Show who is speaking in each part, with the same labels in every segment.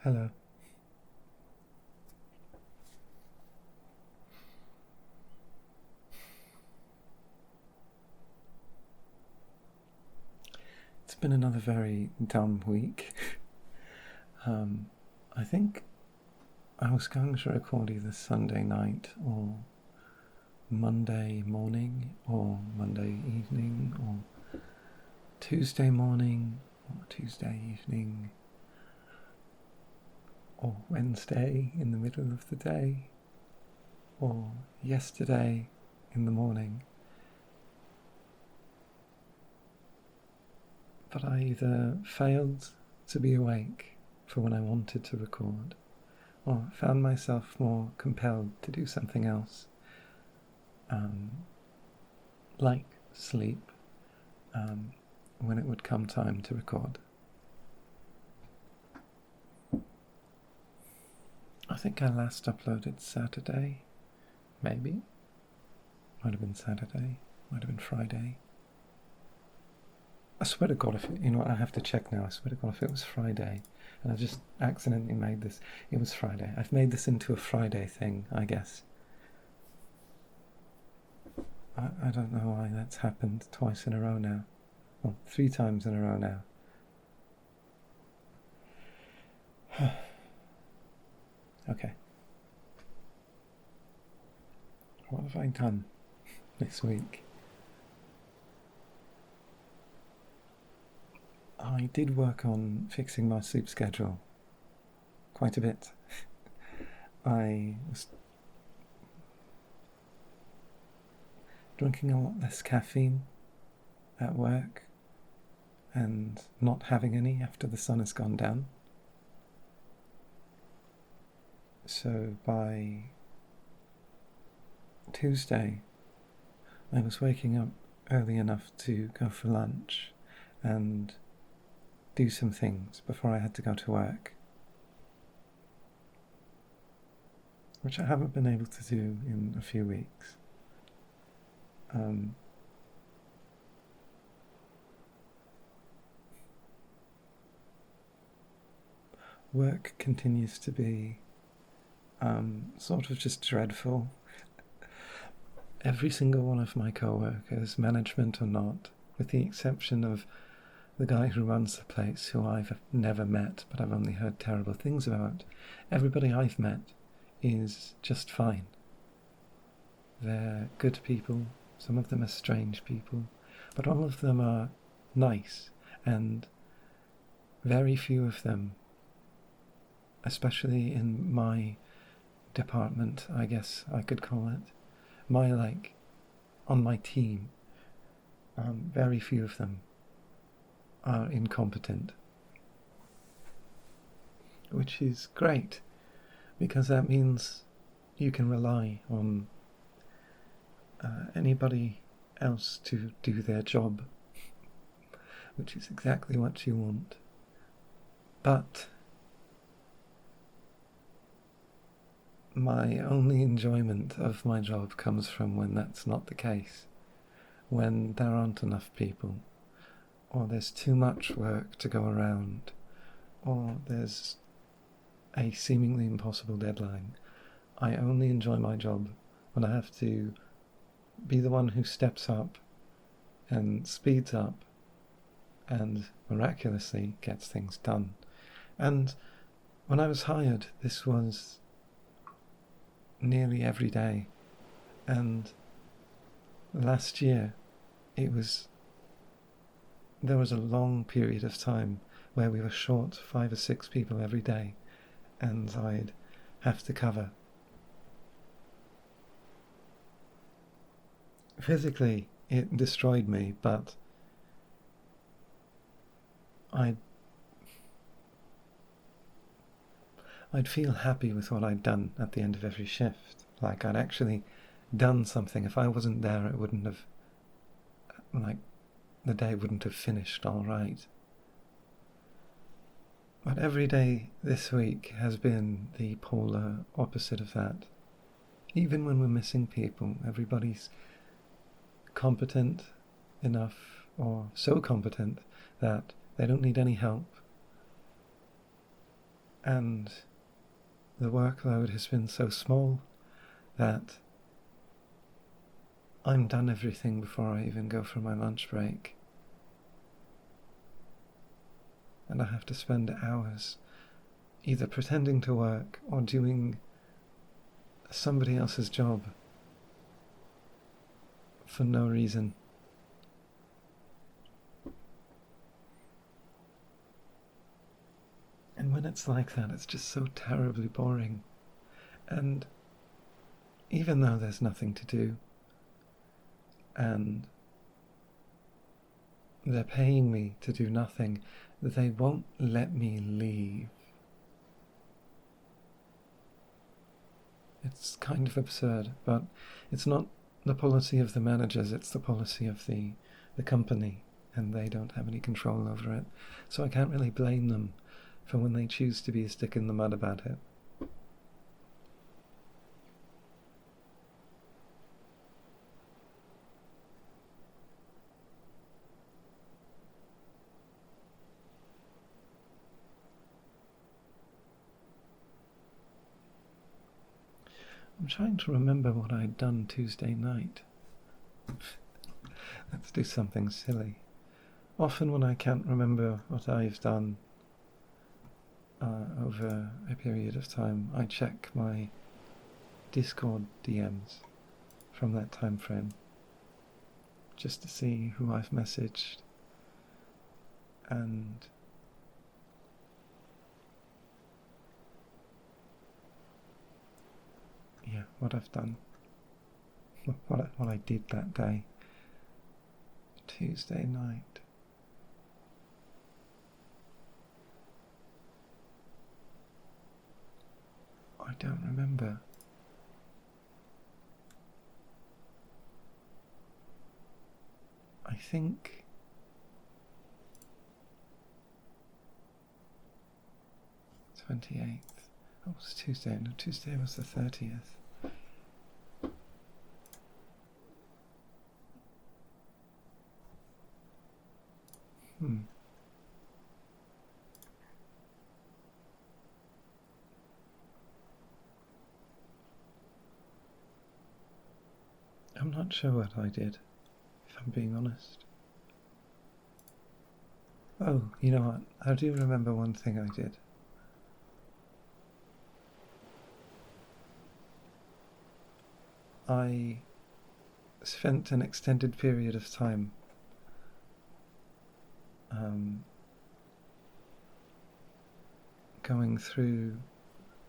Speaker 1: Hello. It's been another very dumb week. I think I was going to record either Sunday night or Monday morning or Monday evening or Tuesday morning or Tuesday evening or Wednesday in the middle of the day or yesterday in the morning. But I either failed to be awake for when I wanted to record, or found myself more compelled to do something else, like sleep, when it would come time to record. I think I last uploaded Saturday, maybe. Might have been Saturday, might have been Friday. I swear to God, I have to check now. I swear to God, if it was Friday, and I just accidentally made this, it was Friday. I've made this into a Friday thing, I guess. I don't know why that's happened twice in a row now. Well, 3 times in a row now. Okay. What have I done this week? I did work on fixing my sleep schedule quite a bit. I was drinking a lot less caffeine at work and not having any after the sun has gone down. So by Tuesday, I was waking up early enough to go for lunch and do some things before I had to go to work, which I haven't been able to do in a few weeks. Work continues to be sort of just dreadful. Every single one of my co-workers, management or not, with the exception of the guy who runs the place, who I've never met, but I've only heard terrible things about, everybody I've met is just fine. They're good people, some of them are strange people, but all of them are nice, and very few of them, especially in my department, I guess I could call it, on my team, very few of them are incompetent, which is great, because that means you can rely on anybody else to do their job, which is exactly what you want. But my only enjoyment of my job comes from when that's not the case, when there aren't enough people, or there's too much work to go around, or there's a seemingly impossible deadline. I only enjoy my job when I have to be the one who steps up and speeds up and miraculously gets things done. And when I was hired, this was nearly every day, and last year there was a long period of time where we were short 5 or 6 people every day, and I'd have to cover. Physically, it destroyed me, but I'd feel happy with what I'd done at the end of every shift. Like I'd actually done something. If I wasn't there, it wouldn't have, the day wouldn't have finished all right. But every day this week has been the polar opposite of that. Even when we're missing people, everybody's competent enough, or so competent that they don't need any help. and the workload has been so small that I'm done everything before I even go for my lunch break. And I have to spend hours either pretending to work or doing somebody else's job for no reason. And when it's like that, it's just so terribly boring. And even though there's nothing to do, and they're paying me to do nothing, they won't let me leave. It's kind of absurd, but it's not the policy of the managers, it's the policy of the company, and they don't have any control over it. So I can't really blame them for when they choose to be a stick in the mud about it. I'm trying to remember what I'd done Tuesday night. Let's do something silly. Often when I can't remember what I've done over a period of time, I check my Discord DMs from that time frame just to see who I've messaged and what I've done, what I did that day, Tuesday night. I don't remember. I think the 28th. Oh, it was Tuesday. No, Tuesday was the 30th. I'm not sure what I did, if I'm being honest. Oh, you know what? I do remember one thing I did. I spent an extended period of time going through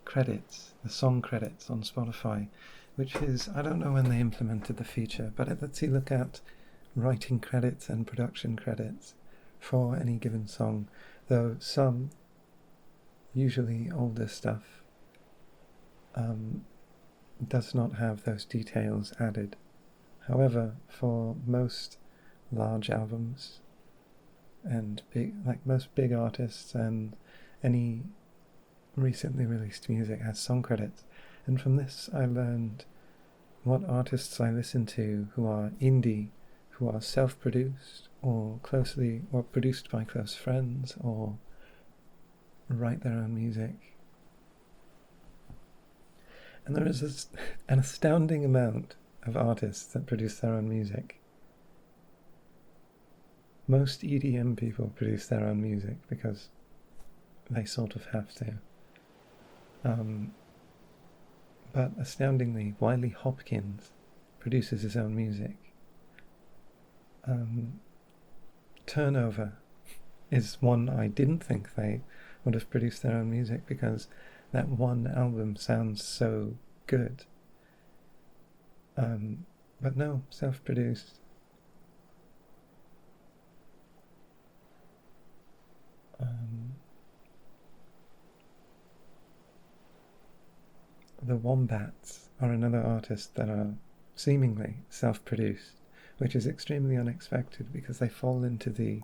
Speaker 1: credits, the song credits on Spotify, which is, I don't know when they implemented the feature, but it lets you look at writing credits and production credits for any given song, though some, usually older stuff, does not have those details added. However, for most large albums and most big artists and any recently released music has song credits, and from this I learned what artists I listen to who are indie, who are self-produced or produced by close friends or write their own music. And there is an astounding amount of artists that produce their own music. Most EDM people produce their own music because they sort of have to. But astoundingly, Wiley Hopkins produces his own music. Turnover is one I didn't think they would have produced their own music because that one album sounds so good. But no, self-produced. The Wombats are another artist that are seemingly self-produced, which is extremely unexpected because they fall into the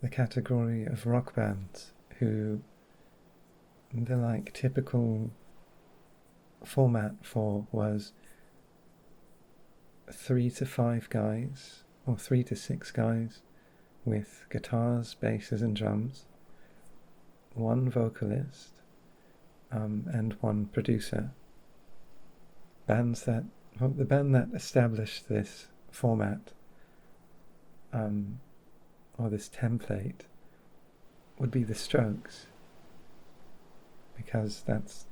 Speaker 1: category of rock bands who the typical format for was 3 to 5 guys or 3 to 6 guys with guitars, basses and drums, one vocalist and one producer. The band that established this format or this template would be the Strokes, because it's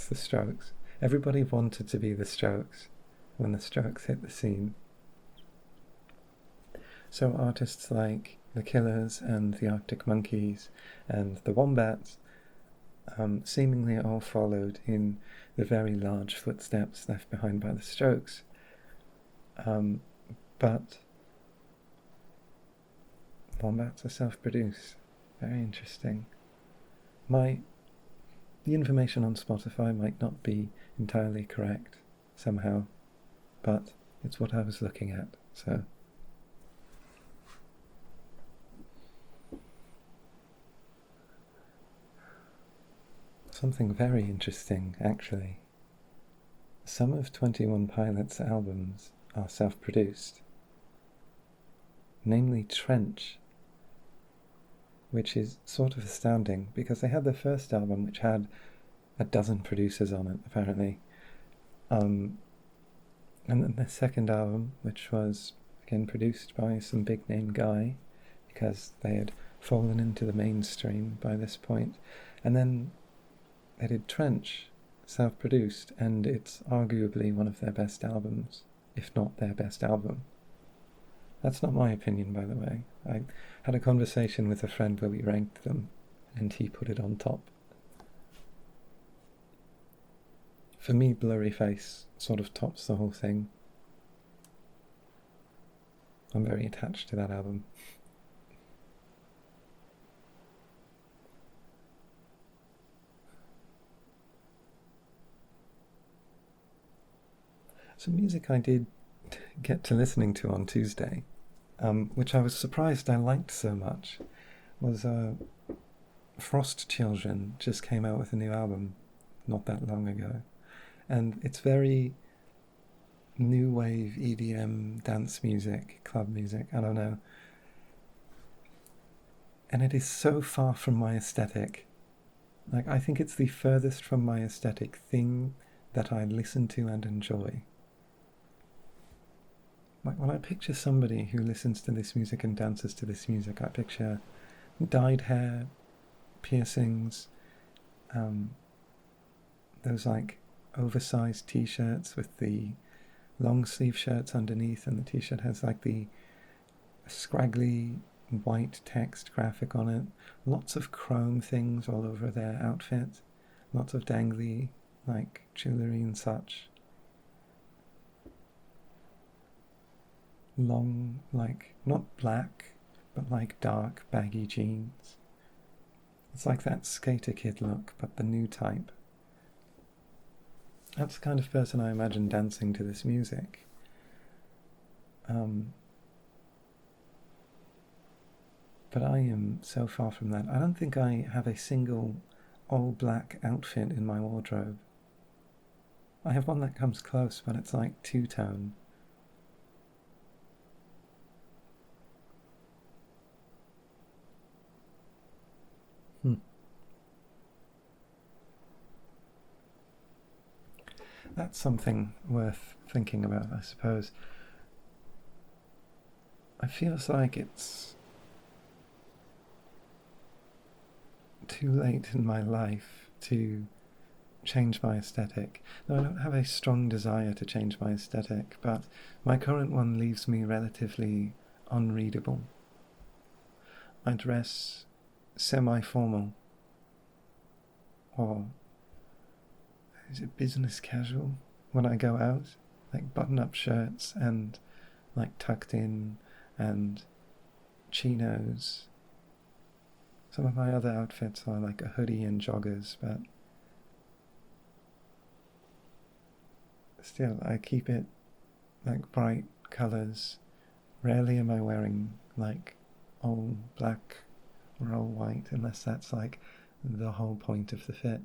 Speaker 1: the Strokes. Everybody wanted to be the Strokes when the Strokes hit the scene. So artists like the Killers and the Arctic Monkeys and the Wombats seemingly all followed in the very large footsteps left behind by the Strokes. But Wombats are self-produced. Very interesting. The information on Spotify might not be entirely correct somehow, but it's what I was looking at, so... Something very interesting, actually. Some of 21 Pilots' albums are self-produced, namely Trench, which is sort of astounding because they had their first album which had a dozen producers on it, apparently. And then their second album, which was again produced by some big-name guy because they had fallen into the mainstream by this point. And then they did Trench, self-produced, and it's arguably one of their best albums, if not their best album. That's not my opinion, by the way. I had a conversation with a friend where we ranked them, and he put it on top. For me, Blurry Face sort of tops the whole thing. I'm very attached to that album. Some music I did get to listening to on Tuesday, which I was surprised I liked so much, was Frost Children just came out with a new album not that long ago. And it's very new wave EDM, dance music, club music, I don't know. And it is so far from my aesthetic. Like, I think it's the furthest from my aesthetic thing that I listen to and enjoy. Like, when I picture somebody who listens to this music and dances to this music, I picture dyed hair, piercings, those like oversized t-shirts with the long sleeve shirts underneath, and the t-shirt has like the scraggly white text graphic on it, lots of chrome things all over their outfit, lots of dangly like jewellery and such, long, like not black but like dark baggy jeans. It's like that Skater Kid look, but the new type. That's the kind of person I imagine dancing to this music. But I am so far from that. I don't think I have a single all-black outfit in my wardrobe. I have one that comes close, but it's like two-tone. That's something worth thinking about, I suppose. I feel like it's too late in my life to change my aesthetic. No, I don't have a strong desire to change my aesthetic, but my current one leaves me relatively unreadable. I dress semi-formal, or is it business casual when I go out? Like button-up shirts and like tucked in and chinos. Some of my other outfits are like a hoodie and joggers, but still I keep it like bright colours. Rarely am I wearing like all black or all white, unless that's like the whole point of the fit.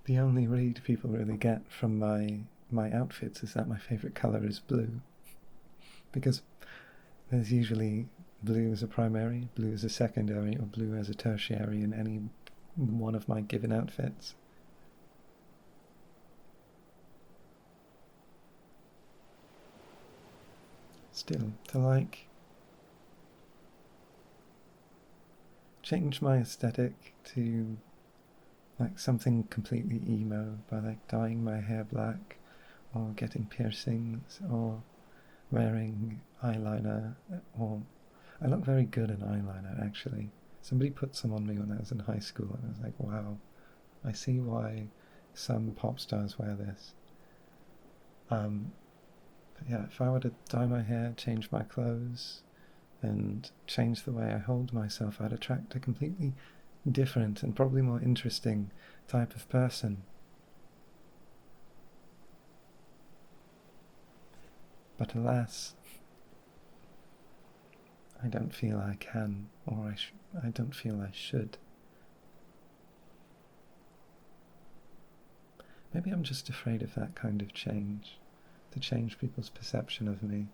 Speaker 1: The only read people really get from my outfits is that my favourite colour is blue, because there's usually blue as a primary, blue as a secondary, or blue as a tertiary in any one of my given outfits. Still, to change my aesthetic to something completely emo by dyeing my hair black or getting piercings or wearing eyeliner, or I look very good in eyeliner actually. Somebody put some on me when I was in high school and I was like, wow, I see why some pop stars wear this. But yeah, if I were to dye my hair, change my clothes, and change the way I hold myself, I'd attract a completely different and probably more interesting type of person. But alas, I don't feel I can, or I don't feel I should. Maybe I'm just afraid of that kind of change, to change people's perception of me.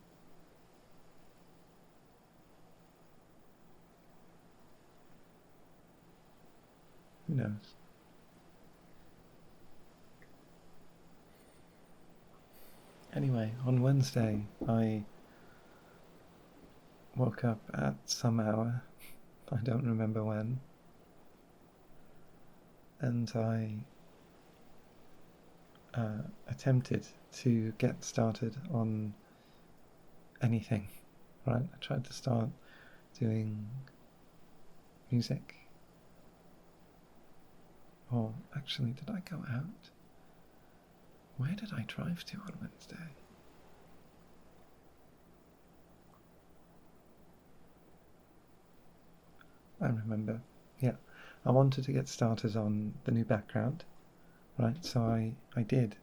Speaker 1: Who knows? Anyway, on Wednesday, I woke up at some hour, I don't remember when, and I attempted to get started on anything, right? I tried to start doing music. Or actually, did I go out? Where did I drive to on Wednesday? I remember. Yeah, I wanted to get started on the new background, right? So I did.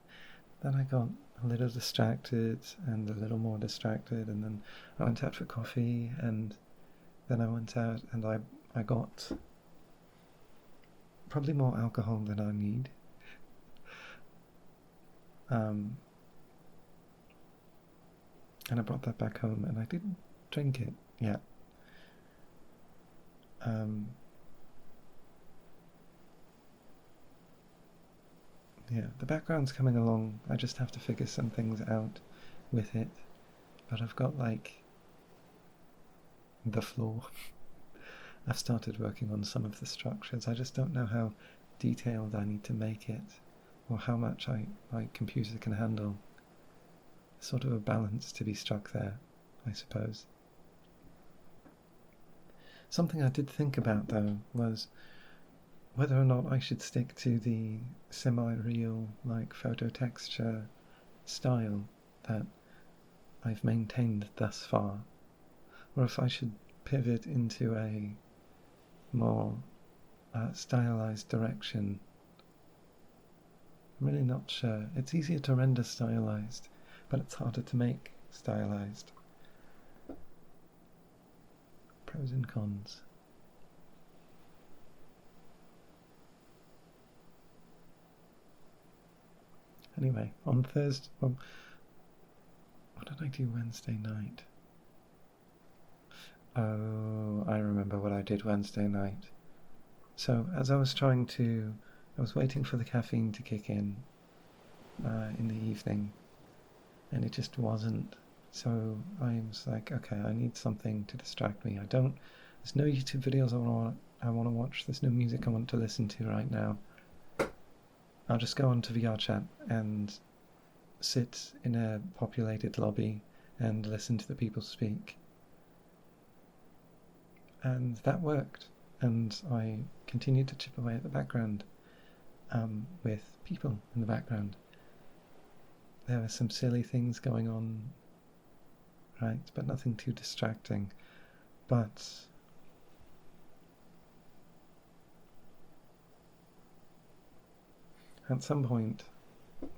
Speaker 1: Then I got a little distracted and a little more distracted, and then I went out for coffee, and then I went out and I got probably more alcohol than I need. And I brought that back home, and I didn't drink it yet. Yeah, the background's coming along. I just have to figure some things out with it. But I've got the floor. I've started working on some of the structures. I just don't know how detailed I need to make it, or how much my computer can handle. Sort of a balance to be struck there, I suppose. Something I did think about, though, was whether or not I should stick to the semi-real, photo texture style that I've maintained thus far, or if I should pivot into a more stylized direction. I'm really not sure. It's easier to render stylized, but it's harder to make stylized. Pros and cons. Anyway, on Thursday, well, what did I do Wednesday night? Oh, I remember what I did Wednesday night. So, as I was waiting for the caffeine to kick in the evening, and it just wasn't. So I was like, okay, I need something to distract me. There's no YouTube videos I want to watch. There's no music I want to listen to right now. I'll just go on to VRChat and sit in a populated lobby and listen to the people speak. And that worked. And I continued to chip away at the background with people in the background. There were some silly things going on, right, but nothing too distracting. But at some point,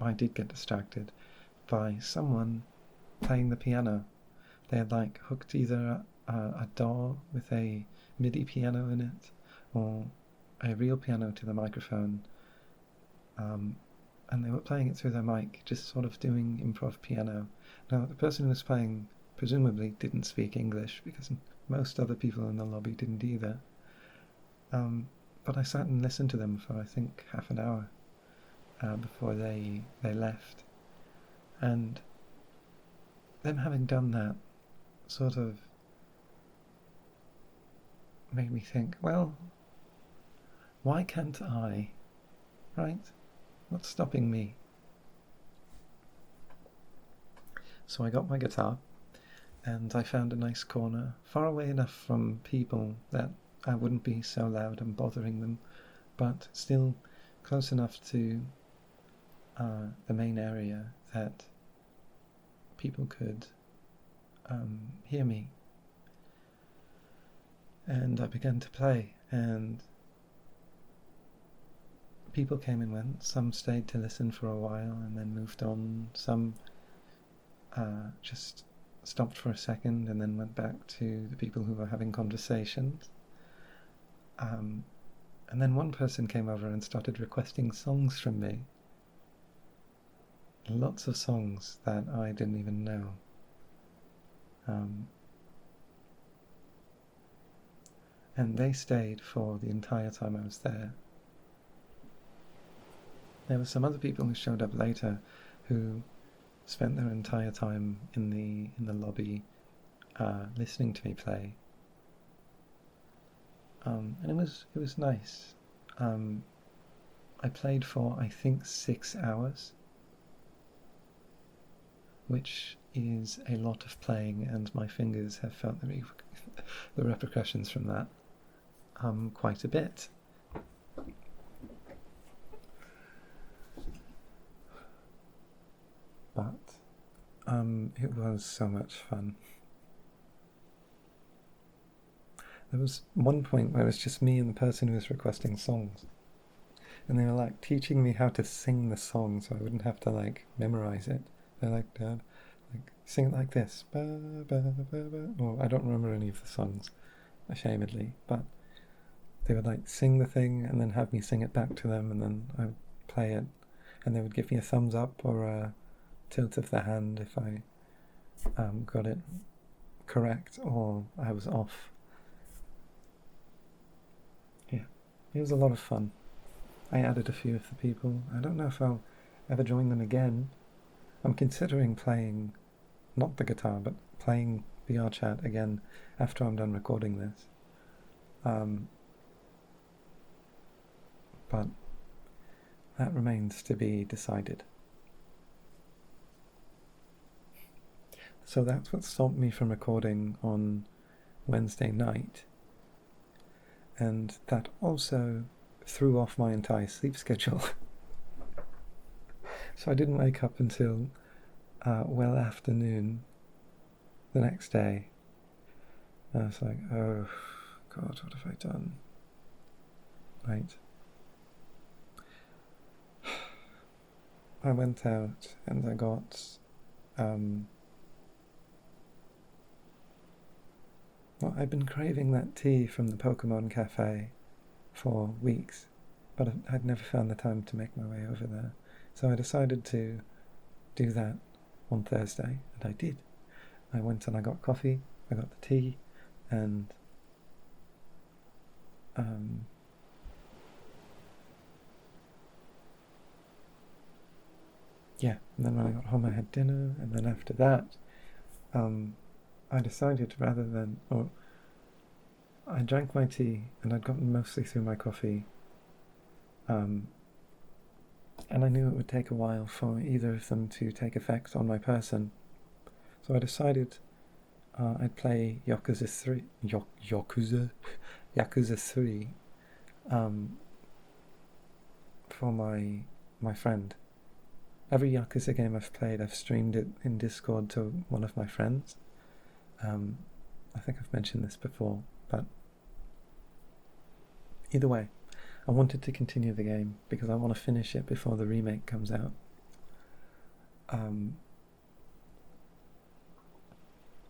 Speaker 1: I did get distracted by someone playing the piano. They had hooked either a DAW with a MIDI piano in it, or a real piano to the microphone, and they were playing it through their mic, just sort of doing improv piano. Now, the person who was playing presumably didn't speak English, because most other people in the lobby didn't either. But I sat and listened to them for, I think, half an hour before they left. And them having done that sort of made me think, well, why can't I, right? What's stopping me? So I got my guitar, and I found a nice corner, far away enough from people that I wouldn't be so loud and bothering them, but still close enough to the main area that people could hear me. And I began to play, and people came and went. Some stayed to listen for a while and then moved on. Some just stopped for a second and then went back to the people who were having conversations. And then one person came over and started requesting songs from me. Lots of songs that I didn't even know. And they stayed for the entire time I was there. There were some other people who showed up later who spent their entire time in the lobby listening to me play. And it was nice. I played for, I think, 6 hours, which is a lot of playing, and my fingers have felt the repercussions from that quite a bit. But it was so much fun. There was one point where it was just me and the person who was requesting songs, and they were like teaching me how to sing the song so I wouldn't have to like memorize it. They're like, Dad, like sing it like this. Ba, ba, ba, ba. Well, I don't remember any of the songs, ashamedly, but they would like sing the thing and then have me sing it back to them, and then I would play it, and they would give me a thumbs up or a tilt of the hand if I got it correct or I was off. Yeah, it was a lot of fun. I added a few of the people. I don't know if I'll ever join them again. I'm considering playing, not the guitar, but playing VR chat again after I'm done recording this. But that remains to be decided. So that's what stopped me from recording on Wednesday night. And that also threw off my entire sleep schedule. So I didn't wake up until well afternoon the next day. And I was like, oh God, what have I done? Right. I went out and I got well, I'd been craving that tea from the Pokemon Cafe for weeks, but I'd never found the time to make my way over there. So I decided to do that on Thursday, and I did. I went and I got coffee, I got the tea, and yeah, and then when I got home I had dinner, and then after that I decided I drank my tea and I'd gotten mostly through my coffee, and I knew it would take a while for either of them to take effect on my person. So I decided I'd play Yakuza 3 for my friend. Every Yakuza game I've played, I've streamed it in Discord to one of my friends. I think I've mentioned this before, but either way, I wanted to continue the game because I want to finish it before the remake comes out.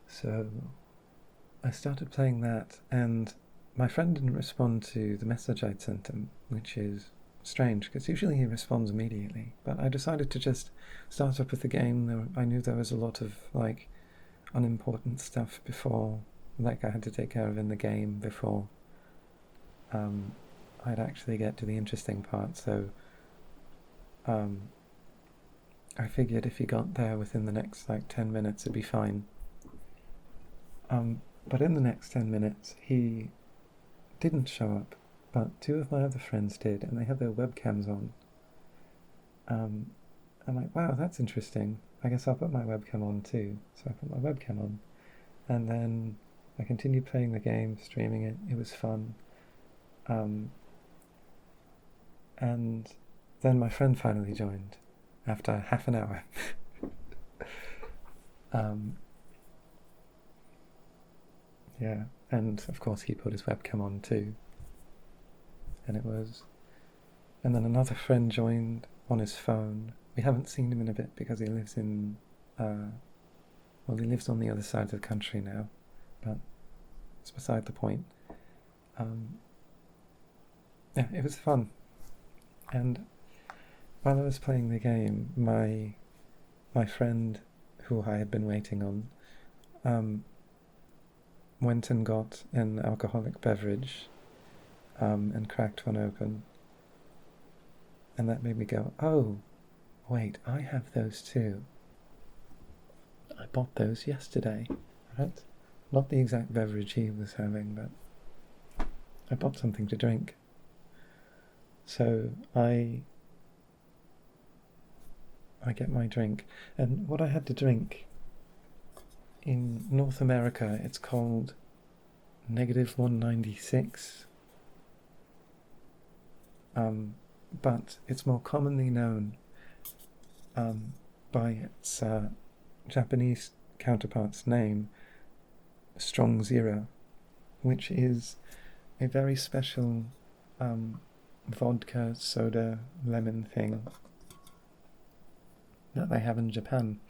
Speaker 1: So I started playing that, and my friend didn't respond to the message I'd sent him, which is strange because usually he responds immediately. But I decided to just start up with the game. I knew there was a lot of like unimportant stuff before, like I had to take care of in the game before I'd actually get to the interesting part. So I figured if he got there within the next 10 minutes, it'd be fine. But in the next 10 minutes, he didn't show up, but two of my other friends did, and they had their webcams on. I'm like, wow, that's interesting. I guess I'll put my webcam on too. So I put my webcam on, and then I continued playing the game, streaming it. It was fun. And then my friend finally joined after half an hour. Yeah, and of course he put his webcam on too. And then another friend joined on his phone. We haven't seen him in a bit because he lives in, he lives on the other side of the country now, but it's beside the point. Yeah, it was fun. And while I was playing the game, my friend, who I had been waiting on, went and got an alcoholic beverage, and cracked one open. And that made me go, oh, wait, I have those too. I bought those yesterday, right? Not the exact beverage he was having, but I bought something to drink. So I get my drink, and what I had to drink, in North America it's called -196, but it's more commonly known by its Japanese counterpart's name, Strong Zero, which is a very special vodka, soda, lemon thing that they have in Japan.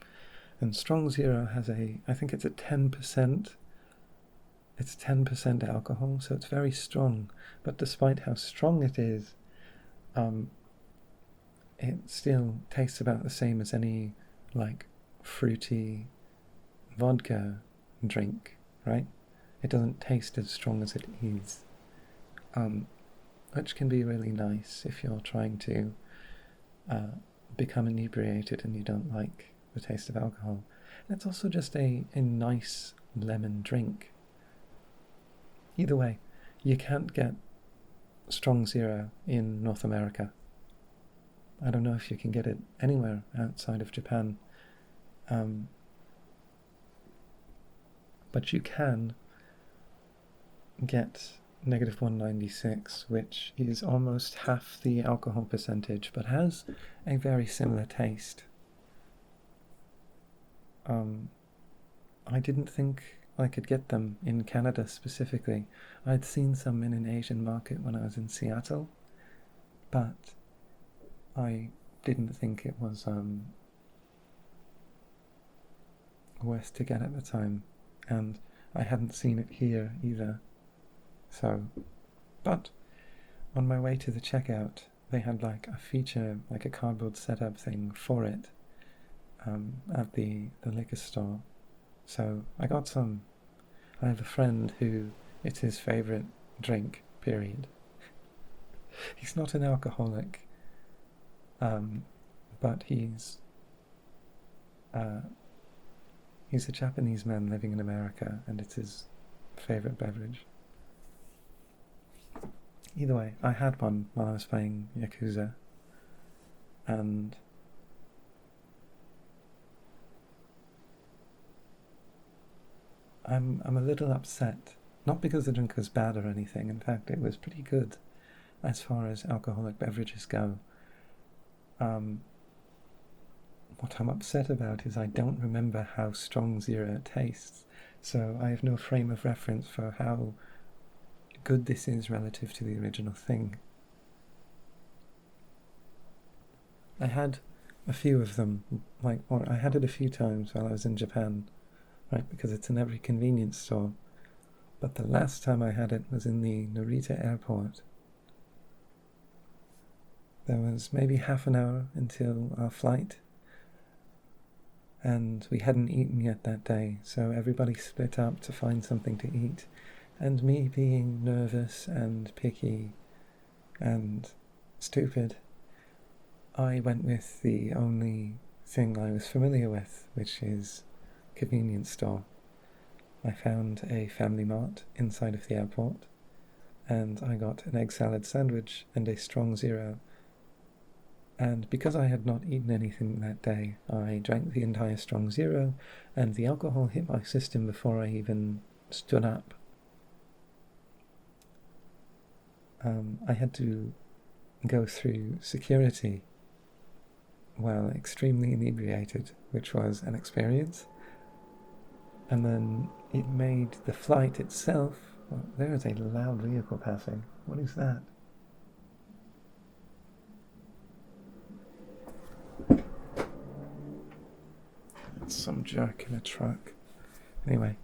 Speaker 1: And Strong Zero has I think it's 10%. It's 10% alcohol, so it's very strong. But despite how strong it is, it still tastes about the same as any fruity vodka drink, right? It doesn't taste as strong as it is, which can be really nice if you're trying to become inebriated and you don't like the taste of alcohol. And it's also just a nice lemon drink. Either way, you can't get Strong Zero in North America. I don't know if you can get it anywhere outside of Japan. But you can get -196, which is almost half the alcohol percentage, but has a very similar taste. I didn't think I could get them in Canada specifically. I'd seen some in an Asian market when I was in Seattle, but I didn't think it was worth to get at the time, and I hadn't seen it here either. So, but on my way to the checkout, they had a feature, a cardboard setup thing for it at the liquor store. So I got some. I have a friend who it's his favourite drink, period. He's not an alcoholic, but he's a Japanese man living in America, and it's his favourite beverage. Either way, I had one while I was playing Yakuza, and I'm a little upset. Not because the drink was bad or anything. In fact, it was pretty good as far as alcoholic beverages go. What I'm upset about is I don't remember how Strong Zero tastes, so I have no frame of reference for how good this is relative to the original thing. I had a few of them, or I had it a few times while I was in Japan, right, because it's in every convenience store. But the last time I had it was in the Narita airport. There was maybe half an hour until our flight, and we hadn't eaten yet that day, so everybody split up to find something to eat, and me being nervous and picky and stupid, I went with the only thing I was familiar with, which is convenience store. I found a Family Mart inside of the airport, and I got an egg salad sandwich and a strong zero. And because I had not eaten anything that day, I drank the entire strong zero, and the alcohol hit my system before I even stood up. I had to go through security while extremely inebriated, which was an experience. And then it made the flight itself... Well, there is a loud vehicle passing. What is that? It's some jerk in a truck. Anyway.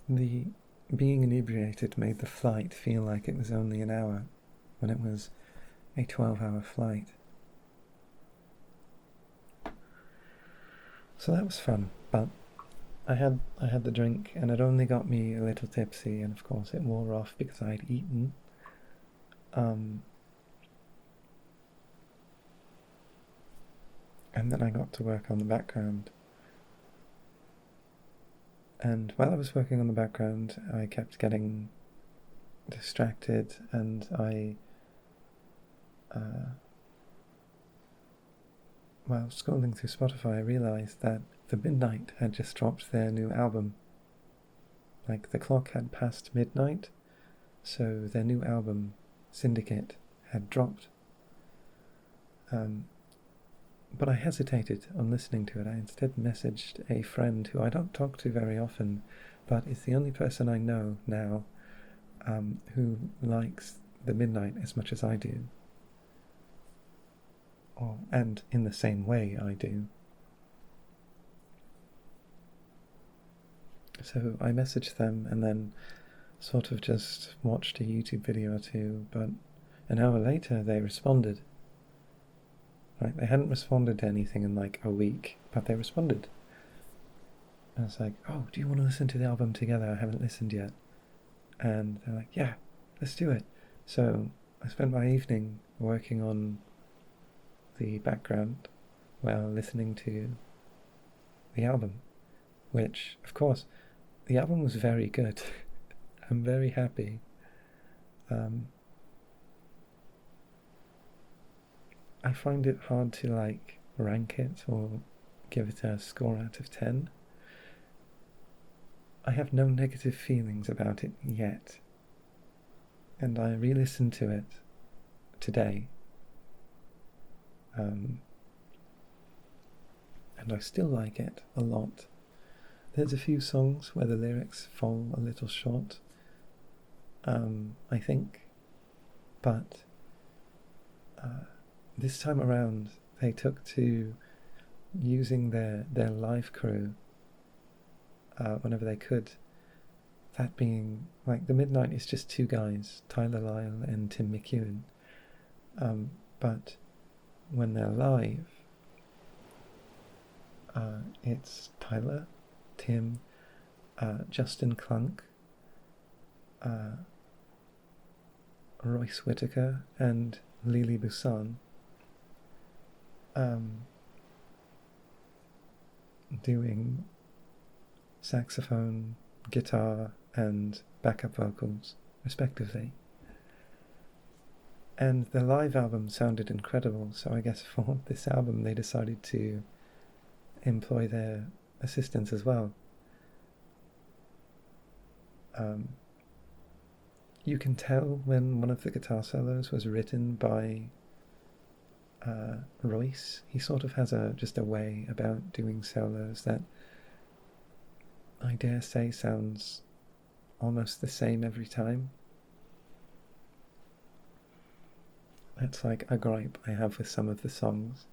Speaker 1: The being inebriated made the flight feel like it was only an hour, when it was a 12-hour flight. So that was fun, but I had the drink, and it only got me a little tipsy, and of course it wore off because I had eaten. And then I got to work on the background. And while I was working on the background, I kept getting distracted, and while scrolling through Spotify, I realised that The Midnight had just dropped their new album. Like, the clock had passed midnight, so their new album, Syndicate, had dropped. But I hesitated on listening to it. I instead messaged a friend who I don't talk to very often, but is the only person I know now who likes The Midnight as much as I do. And in the same way I do. So I messaged them and then sort of just watched a YouTube video or two, but an hour later they responded. Right, they hadn't responded to anything in like a week, but they responded. I was like, oh, do you want to listen to the album together? I haven't listened yet. And they're like, yeah, let's do it. So I spent my evening working on the background while listening to the album, which, of course, the album was very good. I'm very happy. I find it hard to like rank it or give it a score out of 10. I have no negative feelings about it yet, and I re-listened to it today, and I still like it a lot. There's a few songs where the lyrics fall a little short, I think, but this time around they took to using their live crew whenever they could. That being, like, The Midnight is just two guys, Tyler Lyle and Tim McEwen. But when they're live, it's Tyler, Tim, Justin Klunk, Royce Whittaker, and Lily Busan, doing saxophone, guitar, and backup vocals, respectively. And the live album sounded incredible, so I guess for this album they decided to employ their assistants as well. You can tell when one of the guitar solos was written by Royce. He sort of has just a way about doing solos that I dare say sounds almost the same every time. That's like a gripe I have with some of the songs.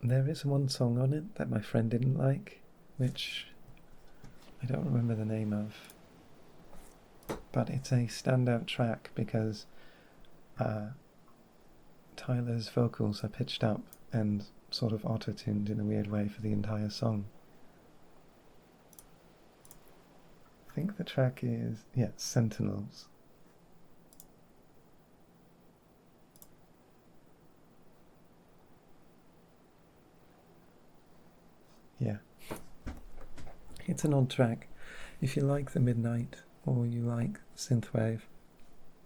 Speaker 1: There is one song on it that my friend didn't like, which I don't remember the name of, but it's a standout track because Tyler's vocals are pitched up and sort of auto-tuned in a weird way for the entire song. I think the track is, Sentinels. Yeah. It's an odd track. If you like the Midnight or you like synthwave,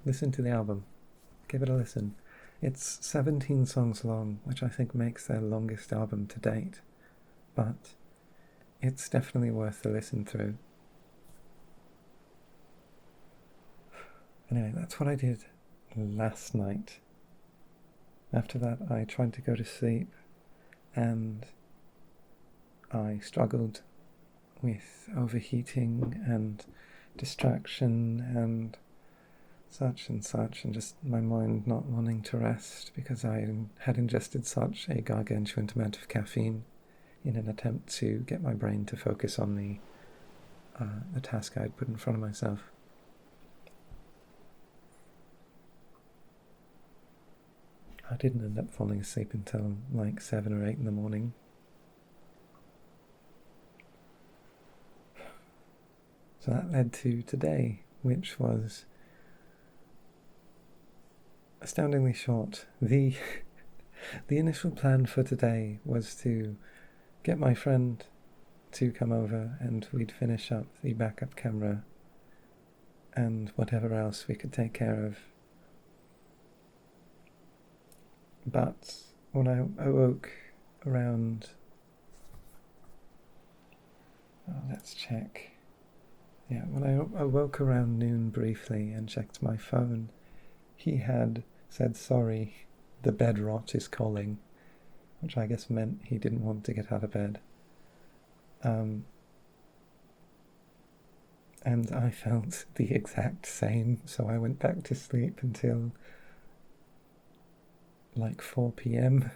Speaker 1: listen to the album. Give it a listen. It's 17 songs long, which I think makes their longest album to date, but it's definitely worth the listen through. Anyway, that's what I did last night. After that, I tried to go to sleep, and I struggled with overheating and distraction and such, and just my mind not wanting to rest because I had ingested such a gargantuan amount of caffeine in an attempt to get my brain to focus on the task I'd put in front of myself. I didn't end up falling asleep until like 7 or 8 in the morning. So that led to today, which was astoundingly short. The initial plan for today was to get my friend to come over and we'd finish up the backup camera and whatever else we could take care of. But when I awoke around... let's check. Yeah, when I awoke around noon briefly and checked my phone, he had said, "Sorry, the bed rot is calling," which I guess meant he didn't want to get out of bed. And I felt the exact same, so I went back to sleep until like 4 p.m.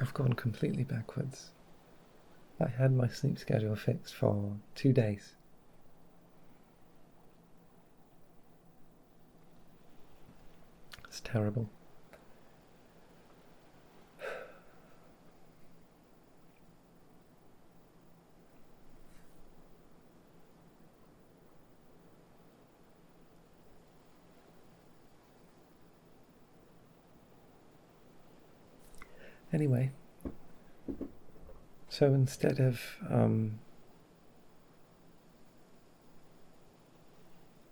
Speaker 1: I've gone completely backwards. I had my sleep schedule fixed for 2 days. It's terrible. Anyway, so instead of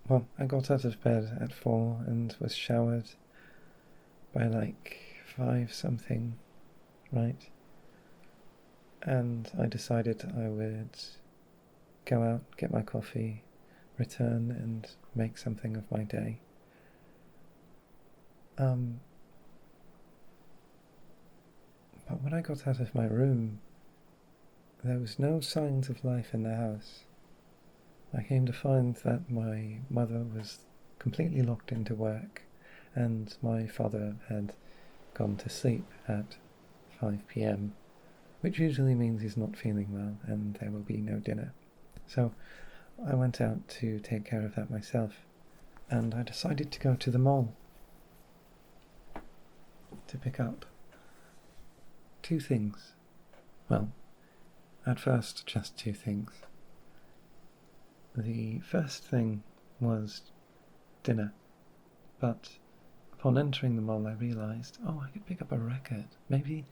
Speaker 1: I got out of bed at 4 and was showered by like 5 something, right? And I decided I would go out, get my coffee, return and make something of my day. But when I got out of my room, there was no signs of life in the house. I came to find that my mother was completely locked into work, and my father had gone to sleep at 5 p.m, which usually means he's not feeling well and there will be no dinner. So I went out to take care of that myself, and I decided to go to the mall to pick up 2 things. Well, at first just 2 things. The first thing was dinner, but upon entering the mall I realised, I could pick up a record. Maybe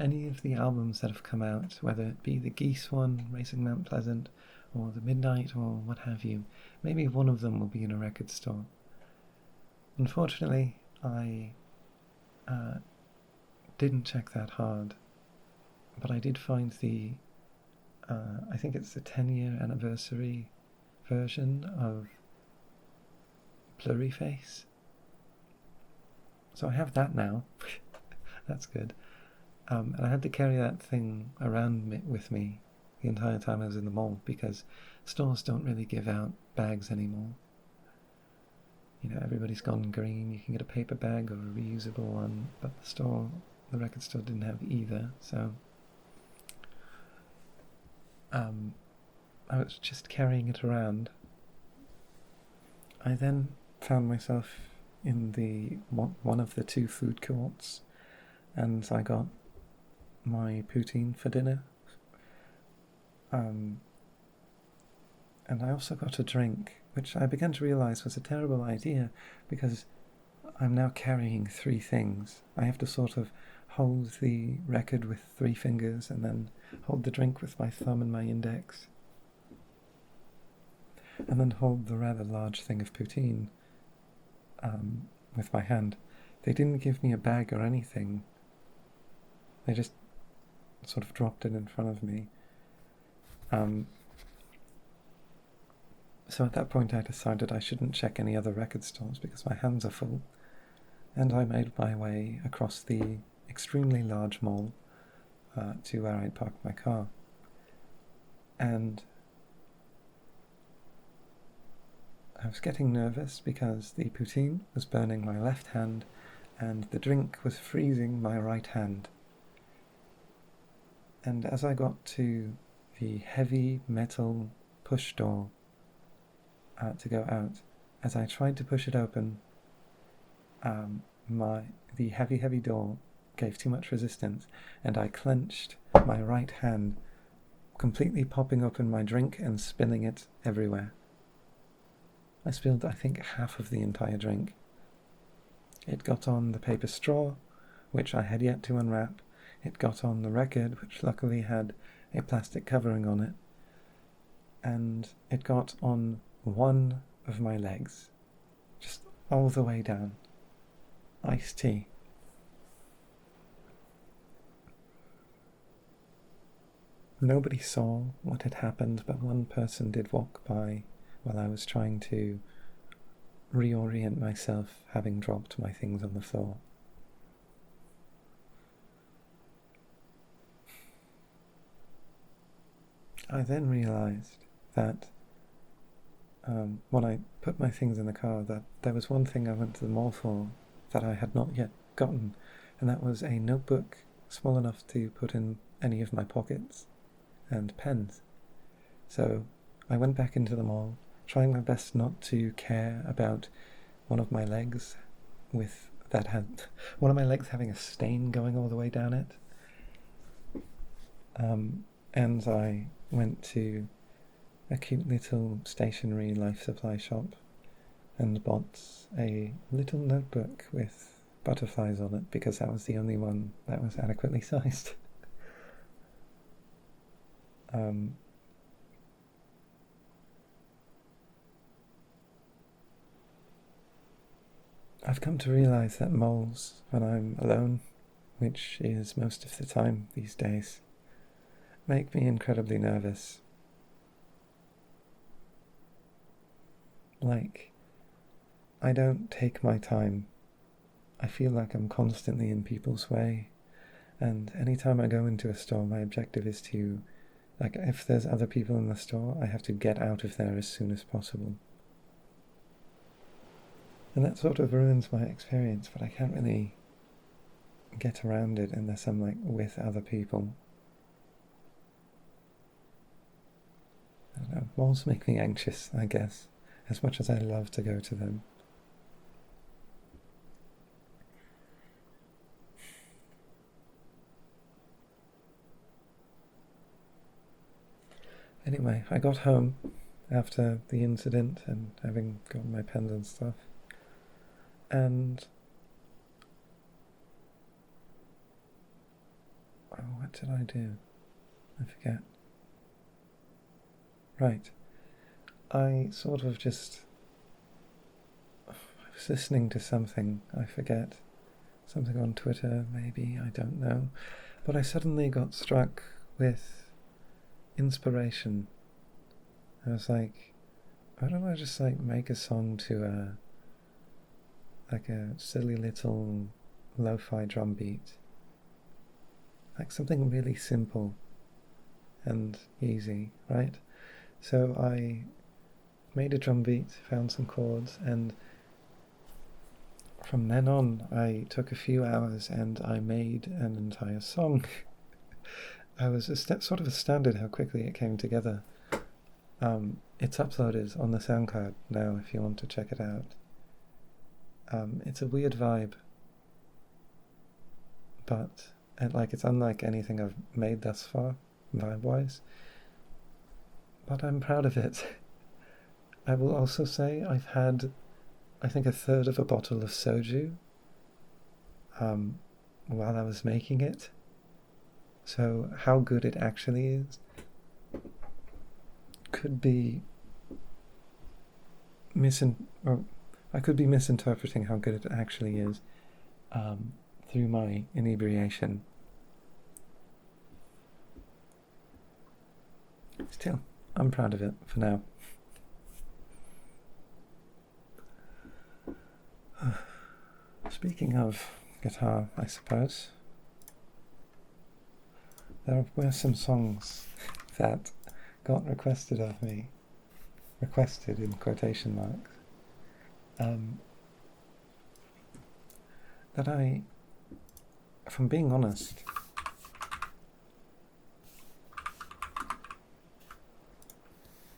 Speaker 1: any of the albums that have come out, whether it be the Geese one, Racing Mount Pleasant, or the Midnight, or what have you, maybe one of them will be in a record store. Unfortunately, I didn't check that hard, but I did find the, I think it's the 10-year anniversary version of Blurryface. So I have that now. That's good. And I had to carry that thing around with me the entire time I was in the mall because stores don't really give out bags anymore. You know, everybody's gone green. You can get a paper bag or a reusable one, but the record store didn't have either, so I was just carrying it around. I then found myself in the one of the two food courts, and I got my poutine for dinner. And I also got a drink, which I began to realise was a terrible idea, because I'm now carrying three things. I have to sort of hold the record with 3 fingers and then hold the drink with my thumb and my index, and then hold the rather large thing of poutine with my hand. They didn't give me a bag or anything. They just sort of dropped it in front of me. So at that point I decided I shouldn't check any other record stores because my hands are full, and I made my way across the extremely large mall to where I'd parked my car. And I was getting nervous because the poutine was burning my left hand and the drink was freezing my right hand. And as I got to the heavy metal push door to go out, as I tried to push it open, the heavy door gave too much resistance, and I clenched my right hand, completely popping open my drink and spilling it everywhere. I spilled, I think, half of the entire drink. It got on the paper straw, which I had yet to unwrap. It got on the record, which luckily had a plastic covering on it. And it got on one of my legs, just all the way down. Iced tea. Nobody saw what had happened, but one person did walk by while I was trying to reorient myself, having dropped my things on the floor. I then realised that when I put my things in the car, that there was one thing I went to the mall for that I had not yet gotten, and that was a notebook small enough to put in any of my pockets and pens. So I went back into the mall, trying my best not to care about one of my legs having a stain going all the way down it. And I went to a cute little stationery life supply shop and bought a little notebook with butterflies on it, because that was the only one that was adequately sized. I've come to realise that malls, when I'm alone, which is most of the time these days, make me incredibly nervous. Like, I don't take my time. I feel like I'm constantly in people's way, and anytime I go into a store, my objective is to, like, if there's other people in the store, I have to get out of there as soon as possible. And that sort of ruins my experience, but I can't really get around it unless I'm, like, with other people. I don't know, malls make me anxious, I guess, as much as I love to go to them. Anyway, I got home after the incident and having gotten my pens and stuff, and what did I do? I forget. Right. I sort of just... I was listening to something, I forget. Something on Twitter, maybe, I don't know. But I suddenly got struck with inspiration. I was like, why don't I just, like, make a song to a silly little lo-fi drum beat? Like something really simple and easy, right? So I made a drum beat, found some chords, and from then on I took a few hours and I made an entire song. I was sort of astounded how quickly it came together. It's uploaded on the SoundCloud now if you want to check it out. It's a weird vibe, but it's unlike anything I've made thus far, vibe-wise. But I'm proud of it. I will also say I've had, I think, a third of a bottle of soju while I was making it. So how good it actually is could be I could be misinterpreting how good it actually is through my inebriation. Still, I'm proud of it for now. Speaking of guitar, I suppose, there were some songs that got requested of me, requested in quotation marks, that I, if I'm being honest,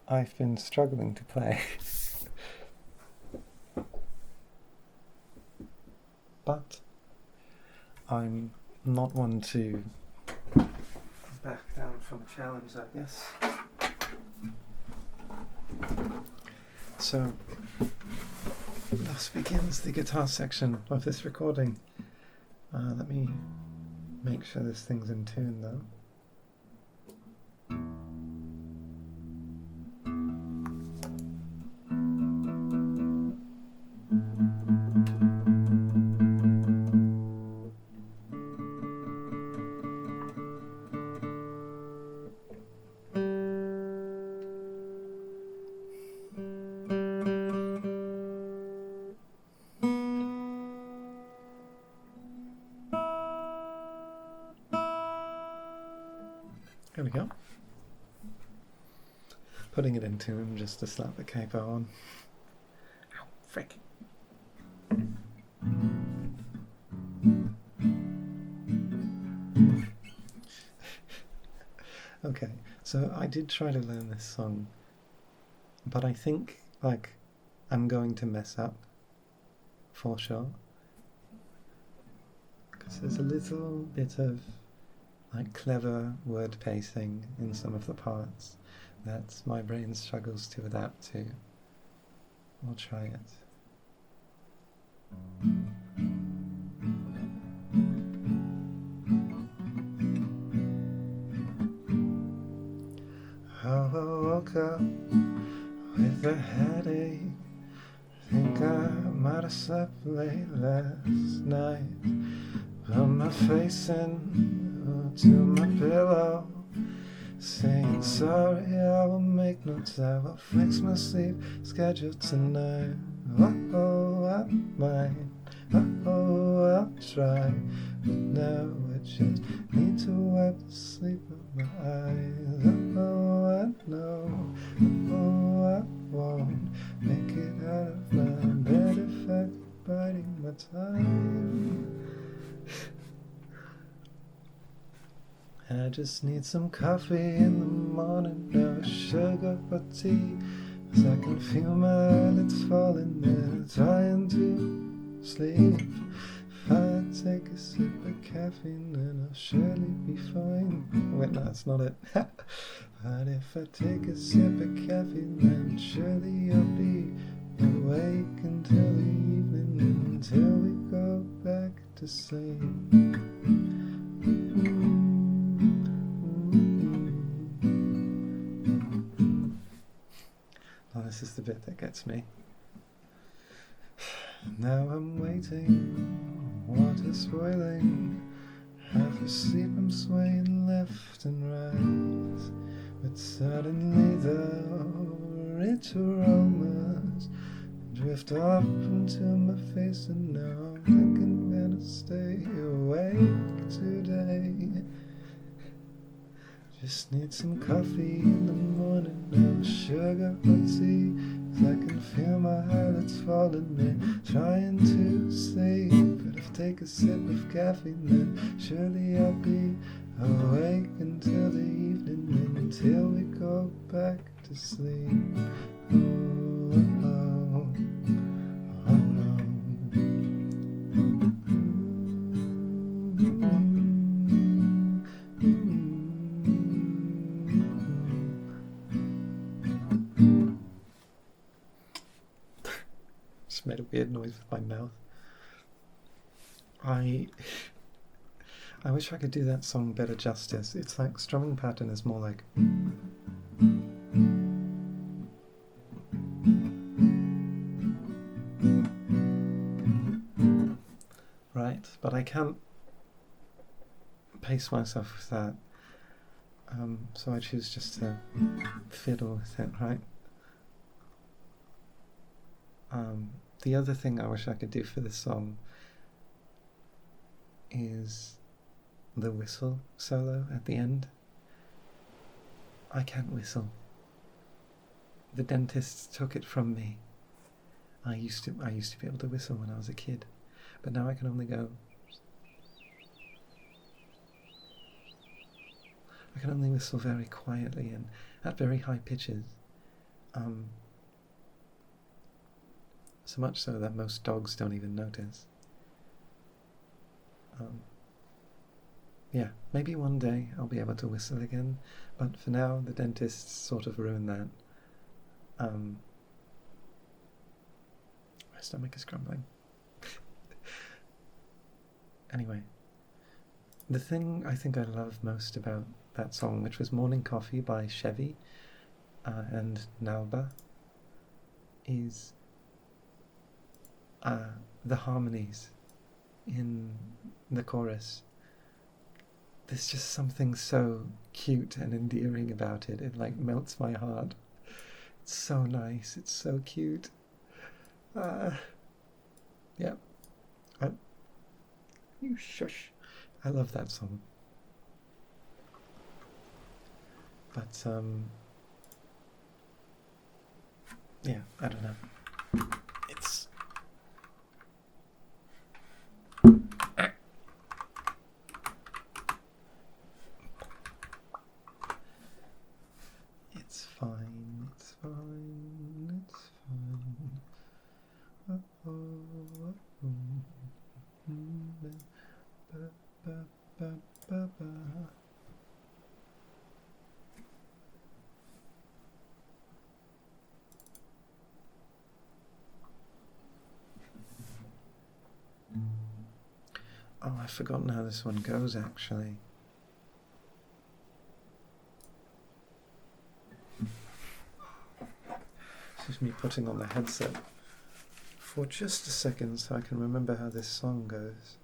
Speaker 1: I've been struggling to play. But I'm not one to back down from a challenge like this. So, thus begins the guitar section of this recording. Let me make sure this thing's in tune though. There we go. Putting it in tune just to slap the capo on. Ow, frick. Okay, so I did try to learn this song, but I think, I'm going to mess up, for sure. Because there's a little bit of clever word pacing in some of the parts that my brain struggles to adapt to. I'll try it. I woke up with a headache. Think I might have slept late last night. Put my face into my pillow, saying sorry, I will make notes, I will fix my sleep schedule tonight. Oh, I might, oh, I'll try, but now I just need to wipe the sleep of my eyes. Oh, I know, oh, I won't make it out of my bed if I keep biding my time. I just need some coffee in the morning, no sugar or tea, 'cause I can feel my eyelids falling and trying to sleep. If I take a sip of caffeine, then I'll surely be fine. Wait, no, that's not it. But if I take a sip of caffeine, then surely I'll be awake until the evening, until we go back to sleep. Oh, this is the bit that gets me. Now I'm waiting, water's boiling, half asleep I'm swaying left and right, but suddenly the rich aromas drift up into my face, and now I'm thinking better stay awake today. Just need some coffee in the morning, no sugar or tea, 'cause I can feel my eyelids falling and trying to sleep. But if I take a sip of caffeine, then surely I'll be awake until to sleep. Oh, oh, oh, oh. Just made a weird noise with my mouth. I wish I could do that song better justice. It's like strumming pattern is more like. Right, but I can't pace myself with that. So I choose just to fiddle with it, right? The other thing I wish I could do for this song is the whistle solo at the end. I can't whistle. The dentists took it from me. I used to be able to whistle when I was a kid, but now I can only go. I can only whistle very quietly and at very high pitches. So much so that most dogs don't even notice. Yeah, maybe one day I'll be able to whistle again, but for now the dentists sort of ruined that. My stomach is grumbling. Anyway, the thing I think I love most about that song, which was Morning Coffee by Chevy and Nalba, is the harmonies in the chorus. There's just something so cute and endearing about it. It like melts my heart. It's so nice. It's so cute. Yeah. You shush. I love that song. But yeah, I don't know. It's fine, it's fine, it's fine. Oh, I've forgotten how this one goes, actually. This is me putting on the headset for just a second so I can remember how this song goes.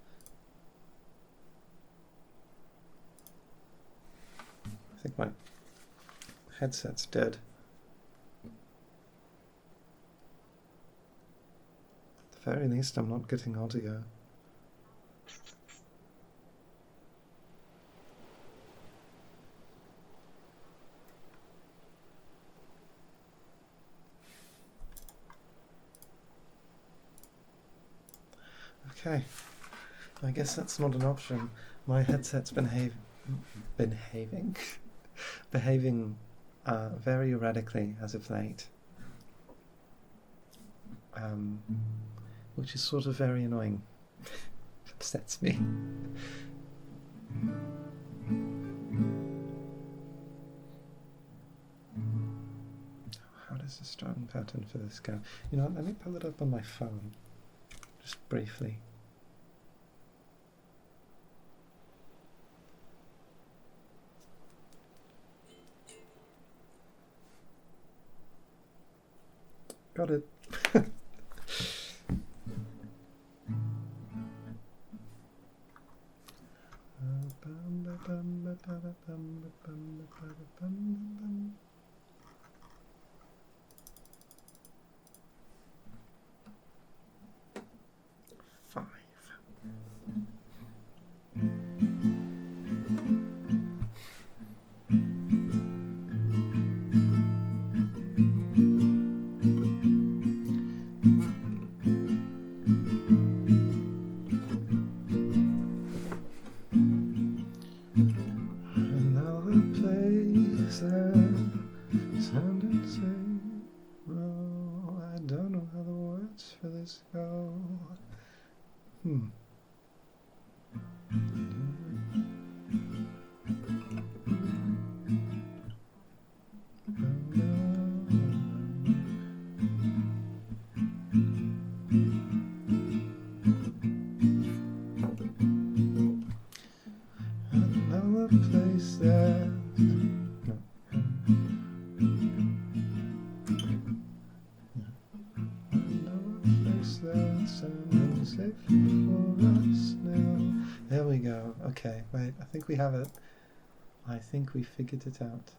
Speaker 1: I think my headset's dead. At the very least, I'm not getting audio. Okay, I guess that's not an option. My headset's behaving very erratically as of late, which is sort of very annoying. It upsets me. How does the strumming pattern for this go? You know what, let me pull it up on my phone, just briefly. Got it. Five. Another place that know a place there. No. I know a place that's safe for us now. There we go. Okay, wait, I think we have it. I think we figured it out.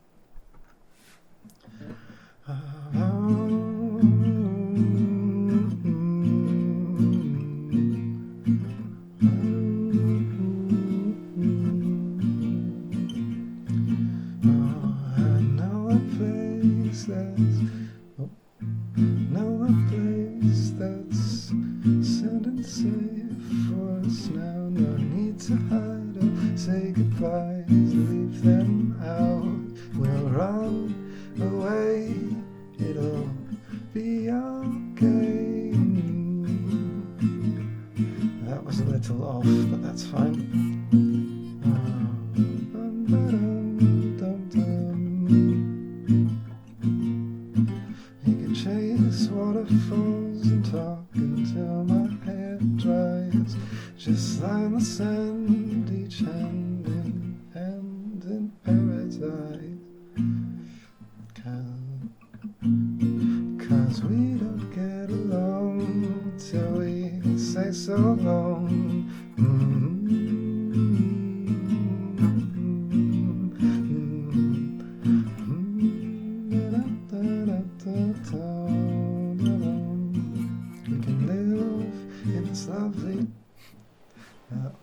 Speaker 1: Say goodbyes, leave them out. We'll run away, it'll be okay. That was a little off, but that's fine. You can chase waterfalls and talk until my hair dries. Just lie on the sand, each hand in paradise. Cause we don't get along till we say so long. We can live in this lovely...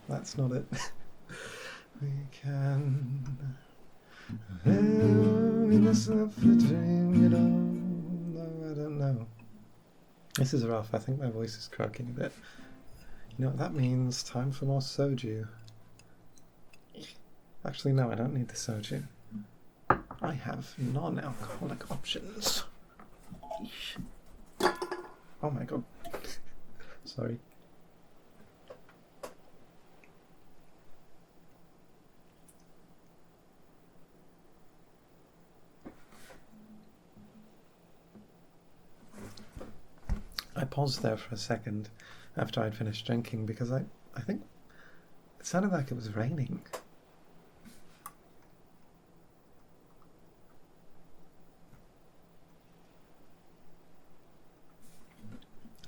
Speaker 1: that's not it. We can live in this lovely dream, you know. I don't know. This is rough. I think my voice is cracking a bit. You know what that means? Time for more soju. Actually, no, I don't need the soju. I have non-alcoholic options. Oh my god. Sorry. I paused there for a second after I'd finished drinking because I think it sounded like it was raining.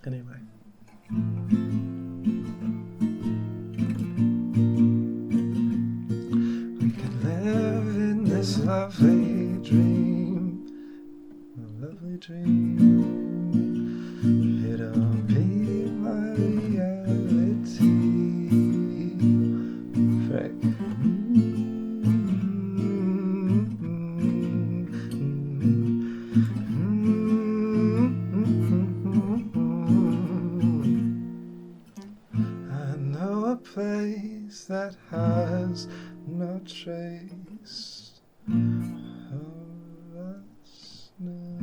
Speaker 1: Anyway. We can live in this lovely dream. A lovely dream. It'll be my reality. Frick. I know a place that has no trace of us now.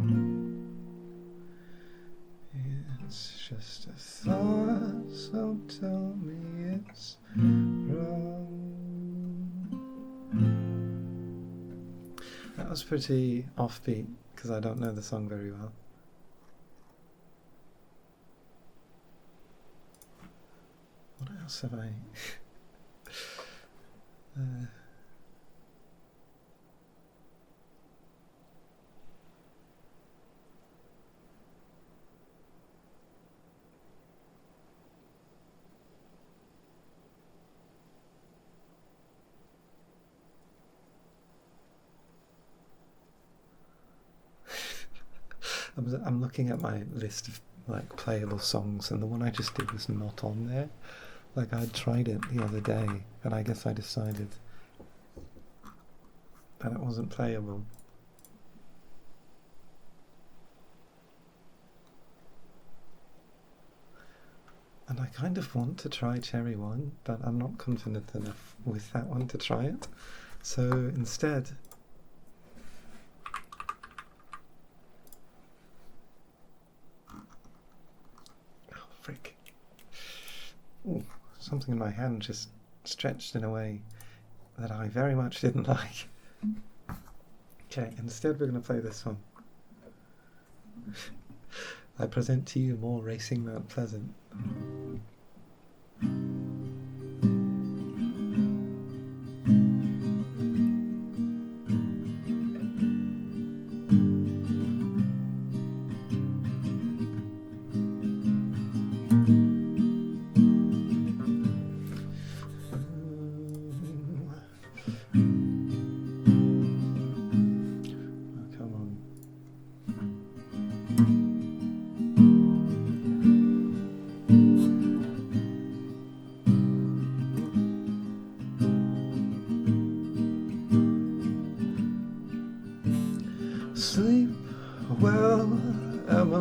Speaker 1: It's just a thought, so tell me it's wrong. That was pretty offbeat because I don't know the song very well. What else have I... I'm looking at my list of like playable songs, and the one I just did was not on there. Like I tried it the other day, and I guess I decided that it wasn't playable. And I kind of want to try Cherry One, but I'm not confident enough with that one to try it. So instead... Frick. Ooh, something in my hand just stretched in a way that I very much didn't like. Okay, instead we're going to play this song. I present to you more Racing Mount Pleasant.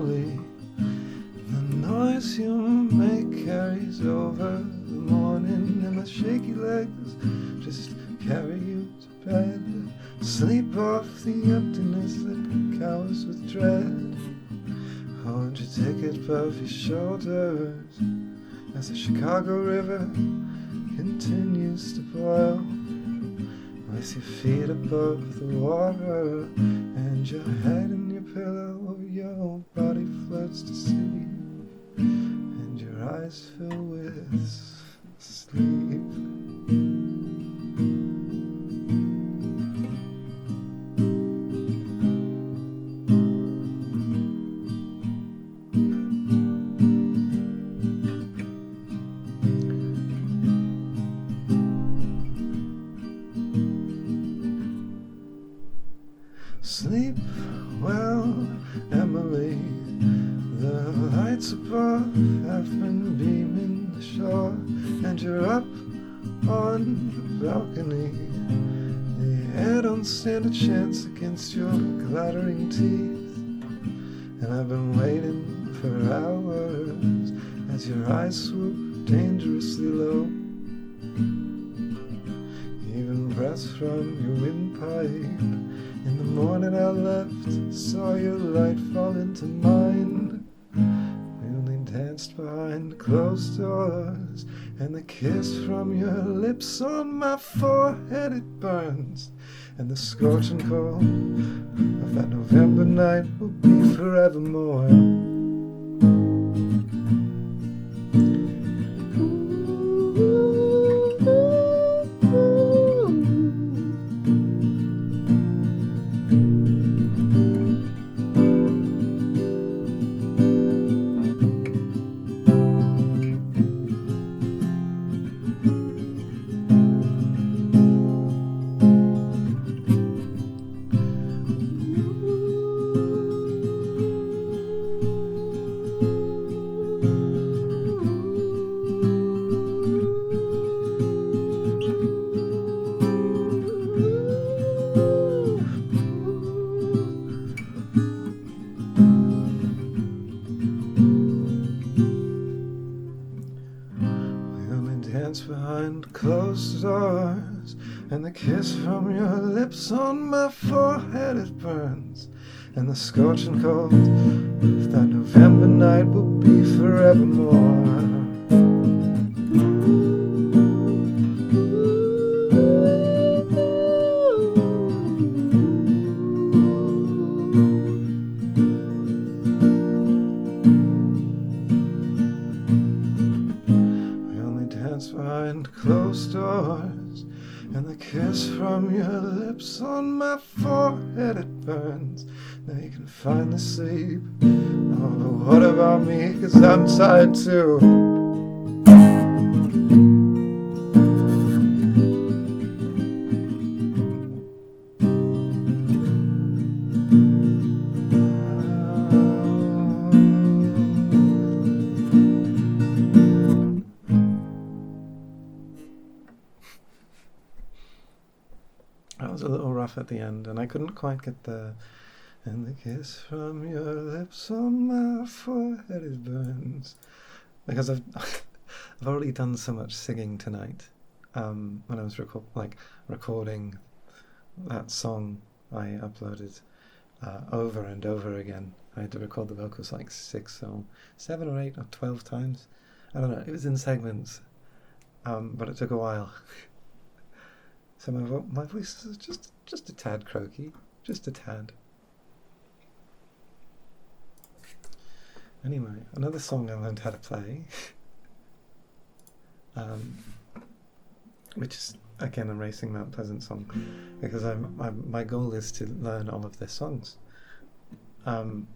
Speaker 1: Emily. The noise you make carries over the morning, and the shaky legs just carry you to bed. Sleep off the emptiness that cowers with dread. Hold your ticket above your shoulders as the Chicago River continues to boil, with your feet above the water and your head in your pillow. Your body floats to sleep and your eyes fill with sleep. Sleep well, Emily. The lights above have been beaming the shore, and you're up on the balcony. The air don't stand a chance against your clattering teeth, and I've been waiting for hours as your eyes swoop dangerously low. Even breaths from your windpipe. In the morning I left, saw your light fall into mine. We only danced behind closed doors, and the kiss from your lips on my forehead, it burns. And the scorching cold of that November night will be forevermore. Dance behind closed doors, and the kiss from your lips on my forehead, it burns. And the scorching cold of that November night will be forevermore. Behind closed doors, and the kiss from your lips on my forehead, it burns. Now you can finally sleep. Oh, but what about me? 'Cause I'm tired too. That was a little rough at the end, and I couldn't quite get the "and the kiss from your lips on my forehead, it burns," because I've I've already done so much singing tonight. When I was recording that song, I uploaded over and over again. I had to record the vocals like 6 or 7 or 8 or 12 times. I don't know. It was in segments, but it took a while. So my voice is just a tad croaky, just a tad. Anyway, another song I learned how to play, which is again a Racing Mount Pleasant song, because my goal is to learn all of their songs. Not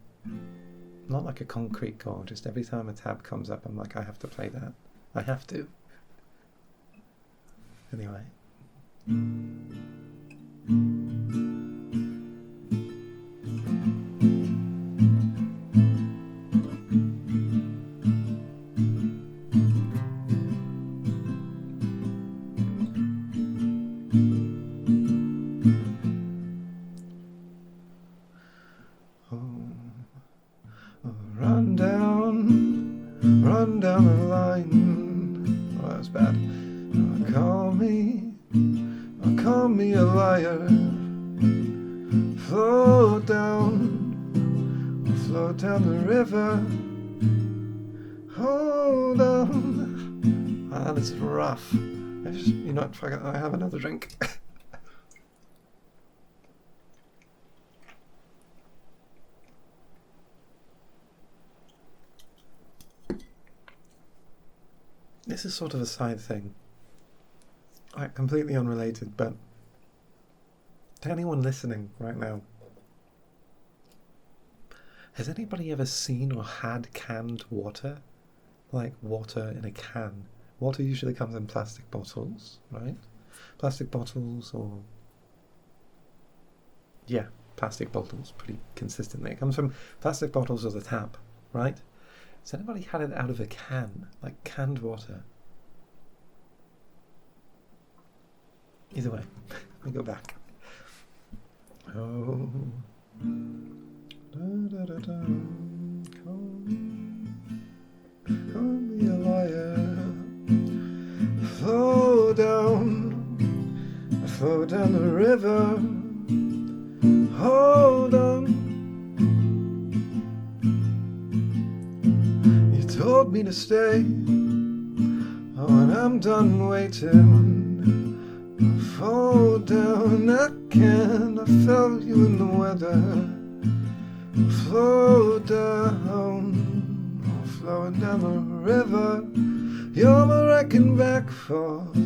Speaker 1: like a concrete goal, just every time a tab comes up, I'm like, I have to play that. I have to. Anyway. me a liar. Float down the river. Hold on. Ah, this is rough. You know what, fuck it, I have another drink. This is sort of a side thing. Completely unrelated, but to anyone listening right now, has anybody ever seen or had canned water? Like water in a can. Water usually comes in plastic bottles, right? Plastic bottles or... yeah, plastic bottles pretty consistently. It comes from plastic bottles or the tap, right? Has anybody had it out of a can? Like canned water? Either way, let me go back. Oh... da, da, da, da. Call me a liar. Flow down the river. Hold on. You told me to stay. Oh, and I'm done waiting. Fall down, I can't. I felt you in the weather. Flow down, flowing down the river. You're my wrecking back force.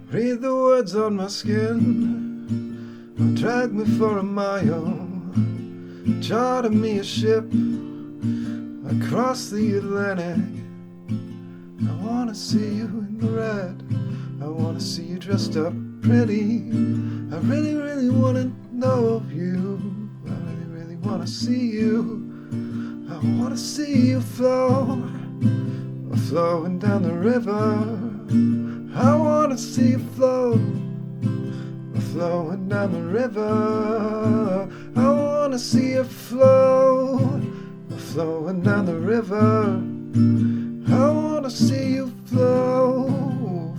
Speaker 1: Read the words on my skin, or drag me for a mile, charter me a ship across the Atlantic. I wanna see you in the red, I wanna see you dressed up pretty. I really, really wanna know you, I really, really wanna see you. I wanna see you flowing down the river. I wanna see you flowing down the river. I wanna see you flowing down the river. I wanna see you flowing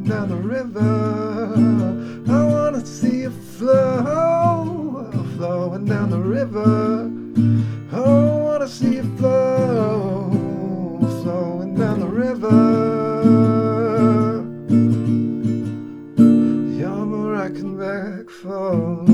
Speaker 1: down the river. I wanna see you flowing down the river. I wanna see you flowing down the river. You're my wrecking back force.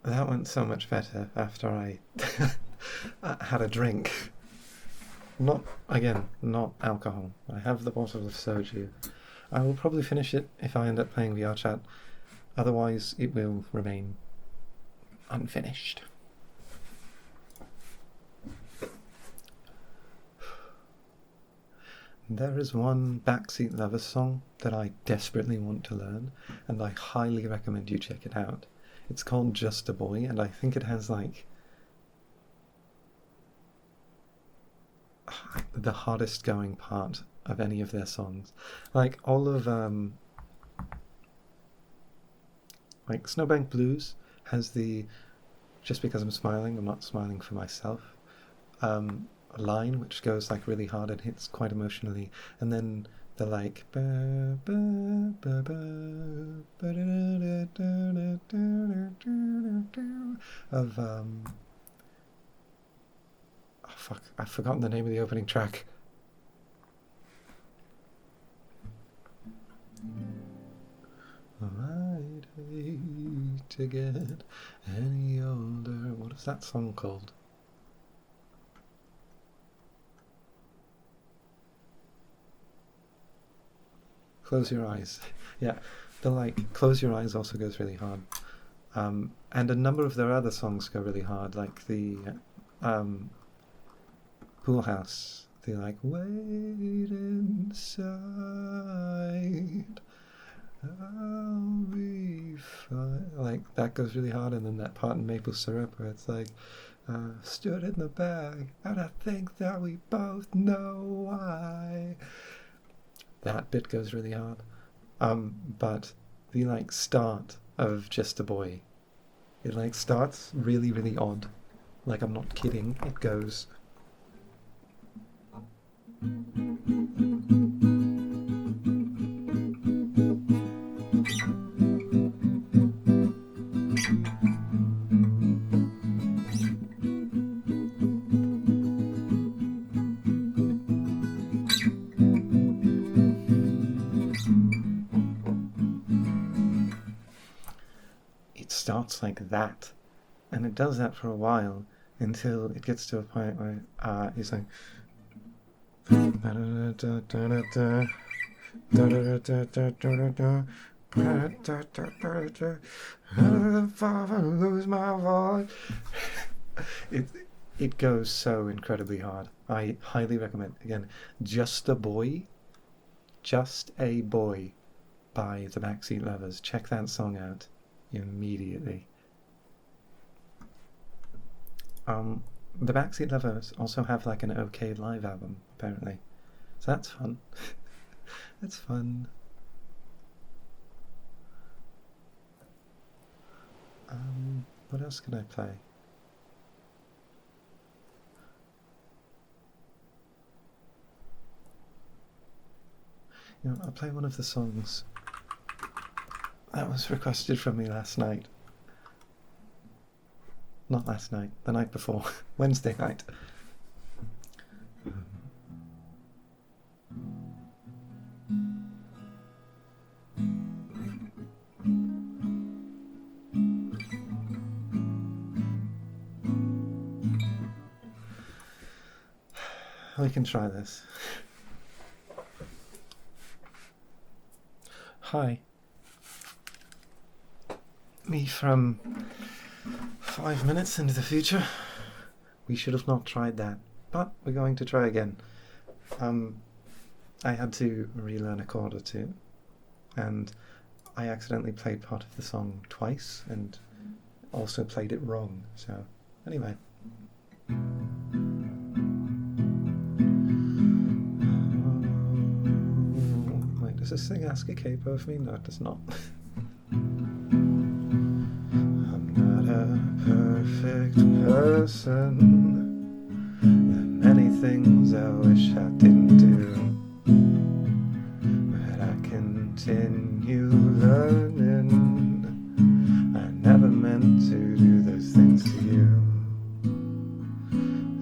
Speaker 1: That went so much better after I had a drink. Not alcohol. I have the bottle of soju. I will probably finish it if I end up playing VR chat. Otherwise, it will remain unfinished. There is one Backseat Lovers song that I desperately want to learn, and I highly recommend you check it out. It's called Just a Boy, and I think it has like the hardest going part of any of their songs. Like all of like Snowbank Blues has the "just because I'm smiling, I'm not smiling for myself" line, which goes like really hard and hits quite emotionally, and then the like of oh fuck, I've forgotten the name of the opening track. I'd hate to get any older. What that song called? Close Your Eyes. Yeah, the Close Your Eyes also goes really hard. And a number of their other songs go really hard, like the Pool House. They wait inside, I'll be fine. That goes really hard, and then that part in Maple Syrup where it's stood in the bag, and I think that we both know why. That bit goes really hard. But the start of Just a Boy, it starts really, really odd. I'm not kidding, it goes. It starts like that, and it does that for a while until it gets to a point where he's like lose my voice. It goes so incredibly hard. I highly recommend, again, Just a Boy by the Backseat Lovers. Check that song out immediately. The Backseat Lovers also have an okay live album, apparently. So that's fun. That's fun. What else can I play? I'll play one of the songs that was requested from me last night. Not last night, the night before. Wednesday night. We can try this. Hi. Me from 5 minutes into the future. We should have not tried that, but we're going to try again. I had to relearn a chord or two, and I accidentally played part of the song twice and also played it wrong, so anyway. Wait, does this thing ask a capo of me? No, it does not. I'm not a perfect person. There are many things I wish I didn't do, but I continue learning. I never meant to do those things to you.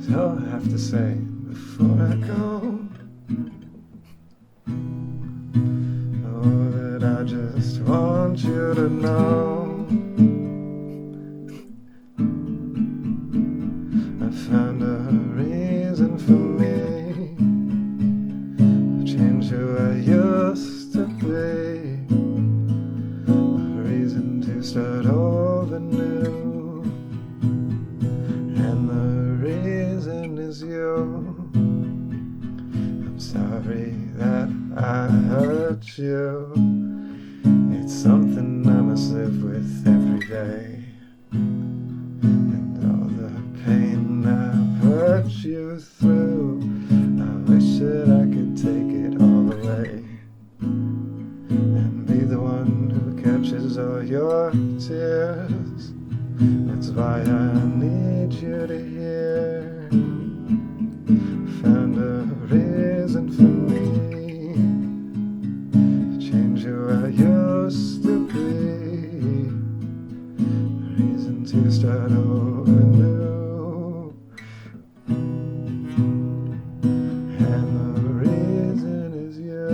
Speaker 1: So I have to say before I go, oh, that I just want you to know I found a reason for me. I've changed who I used to be, a reason to start over new, and the reason is you. I'm sorry that I hurt you. It's something I must live with every day, and all the pain I put you through, I wish that I could take it all away and be the one who catches all your tears. That's why I need you to hear. Found a reason for me to change who I used to be, a reason to start over new, and the reason is you,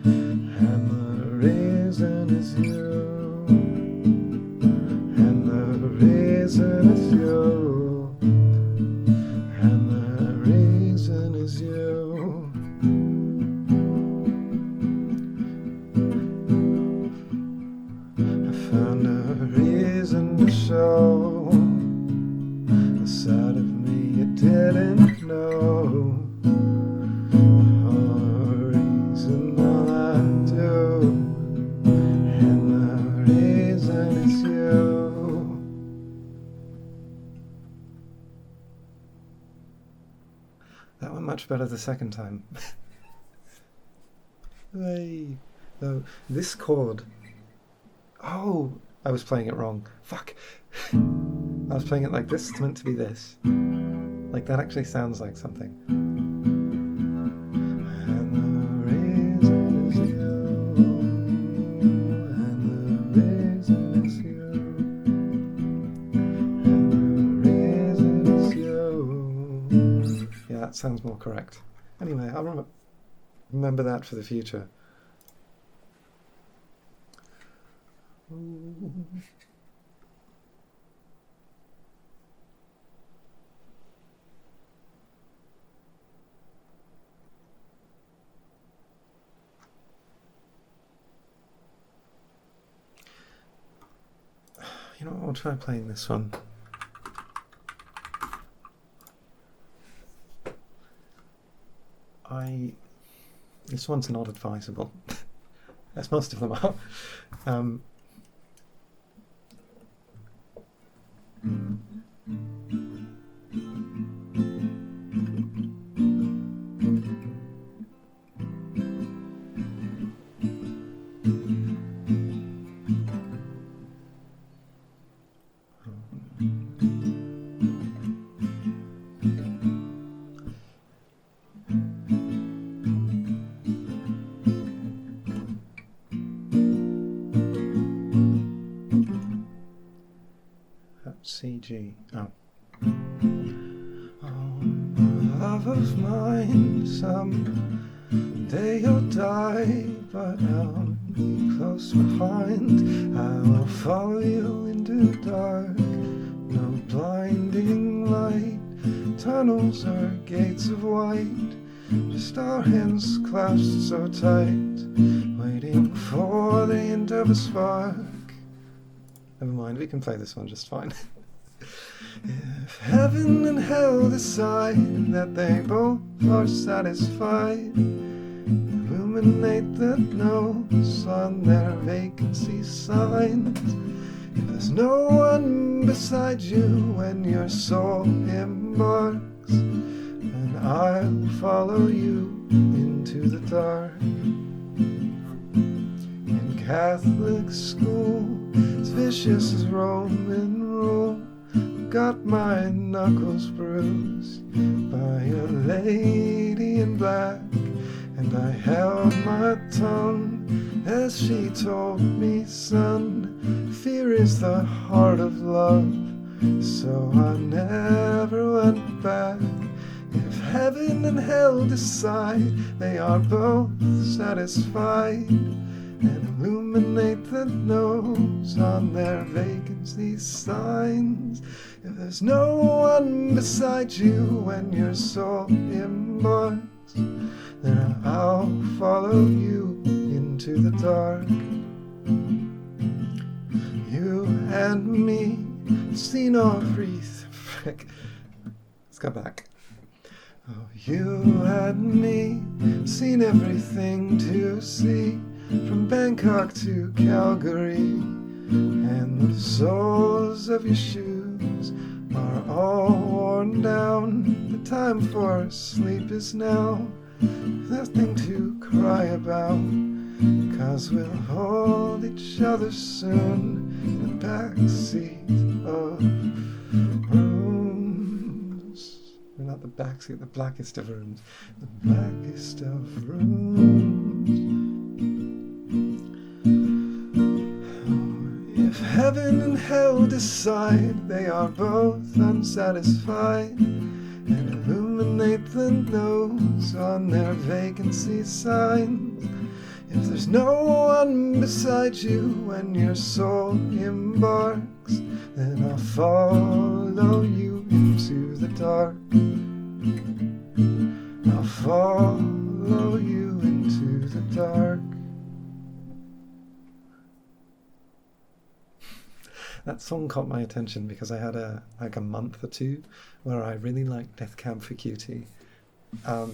Speaker 1: and the reason is you, and the reason is you, and the reason is you. I found a reason to show a side of me you didn't know. That went much better the second time. Hey. Though this chord... Oh, I was playing it wrong. Fuck. I was playing it like this. It's meant to be this. Like that actually sounds like something. And the reason is you. And the reason is you. And the reason is you. Yeah, that sounds more correct. Anyway, I'll remember that for the future. Ooh. You know what, I'll try playing this one. This one's not advisable, as most of them are. CG. Oh, love of mine, someday you'll die, but I'll be close behind. I will follow you into dark, no blinding light, tunnels or gates of white, just our hands clasped so tight, waiting for the end of a spark. Never mind, we can play this one just fine. If heaven and hell decide that they both are satisfied, illuminate the notes on their vacancy signs. If there's no one beside you when your soul embarks, then I'll follow you into the dark. In Catholic school, as vicious as Roman rule, got my knuckles bruised by a lady in black, and I held my tongue as she told me, son, fear is the heart of love, so I never went back. If heaven and hell decide they are both satisfied, and illuminate the notes on their vacancy signs. If there's no one beside you when your soul embarks, then I'll follow you into the dark. You and me, seen or wreath. Frick. Let's go back. Oh, you and me, seen everything to see, from Bangkok to Calgary, and the soles of your shoes are all worn down. The time for sleep is now, nothing to cry about, 'cause we'll hold each other soon in the backseat of rooms. We're not the backseat, the blackest of rooms. The blackest of rooms. If heaven and hell decide they are both unsatisfied, and illuminate the notes on their vacancy signs, if there's no one beside you when your soul embarks, then I'll follow you into the dark. I'll follow you into the dark. That song caught my attention because I had a month or two where I really liked Death Cab for Cutie. The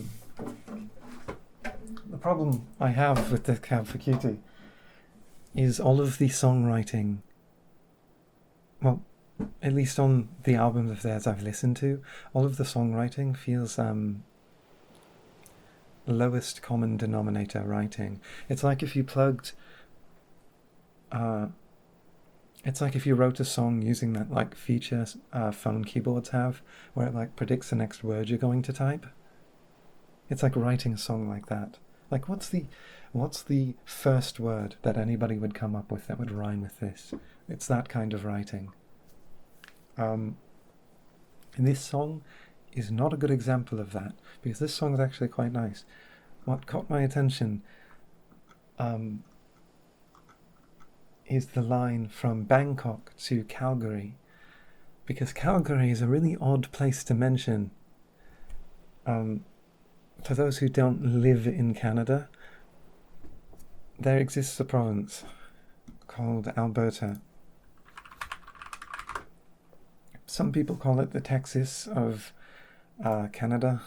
Speaker 1: problem I have with Death Cab for Cutie is all of the songwriting, well, at least on the albums of theirs I've listened to, all of the songwriting feels lowest common denominator writing. It's like if you plugged it's like if you wrote a song using that like feature phone keyboards have, where it like predicts the next word you're going to type. It's like writing a song like that. Like what's the first word that anybody would come up with that would rhyme with this? It's that kind of writing. And this song is not a good example of that, because this song is actually quite nice. What caught my attention is the line from Bangkok to Calgary, because Calgary is a really odd place to mention. For those who don't live in Canada, there exists a province called Alberta. Some people call it the Texas of Canada.